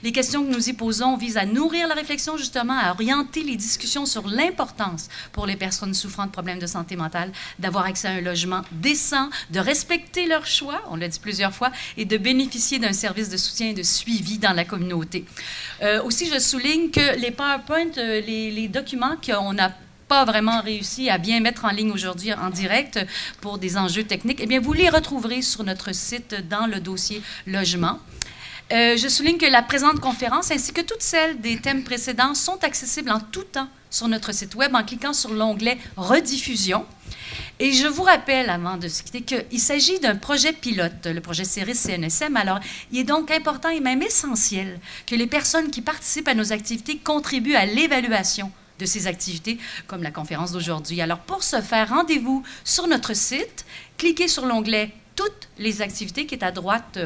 Les questions que nous y posons visent à nourrir la réflexion, justement, à orienter les discussions sur l'importance pour les personnes souffrant de problèmes de santé mentale d'avoir accès à un logement décent, de respecter leurs choix, on l'a dit plusieurs fois, et de bénéficier d'un service de soutien et de suivi dans la communauté. Aussi, je souligne que les PowerPoint, les documents qu'on a pas vraiment réussi à bien mettre en ligne aujourd'hui en direct pour des enjeux techniques, eh bien, vous les retrouverez sur notre site dans le dossier logement. Je souligne que la présente conférence ainsi que toutes celles des thèmes précédents sont accessibles en tout temps sur notre site web en cliquant sur l'onglet « Rediffusion ». Et je vous rappelle, avant de se quitter, qu'il s'agit d'un projet pilote, le projet CIRIS-CNSM. Alors, il est donc important et même essentiel que les personnes qui participent à nos activités contribuent à l'évaluation de ces activités, comme la conférence d'aujourd'hui. Alors, pour ce faire, rendez-vous sur notre site, cliquez sur l'onglet « Toutes les activités » qui est à droite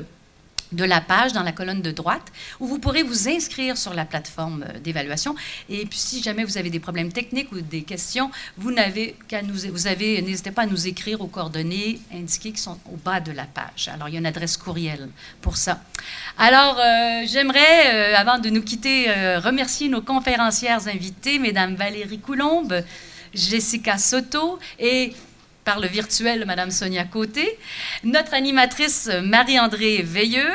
de la page, dans la colonne de droite, où vous pourrez vous inscrire sur la plateforme d'évaluation. Et puis, si jamais vous avez des problèmes techniques ou des questions, n'hésitez pas à nous écrire aux coordonnées indiquées qui sont au bas de la page. Alors, il y a une adresse courriel pour ça. Alors, j'aimerais, avant de nous quitter, remercier nos conférencières invitées, Mesdames Valérie Coulombe, Jessica Soto et par le virtuel, Mme Sonia Côté, notre animatrice Marie-André Veilleux,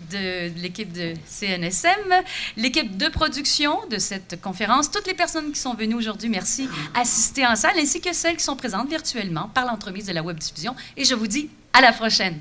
de l'équipe de CNSM, l'équipe de production de cette conférence, toutes les personnes qui sont venues aujourd'hui, merci, assister en salle, ainsi que celles qui sont présentes virtuellement par l'entremise de la webdiffusion. Et je vous dis à la prochaine.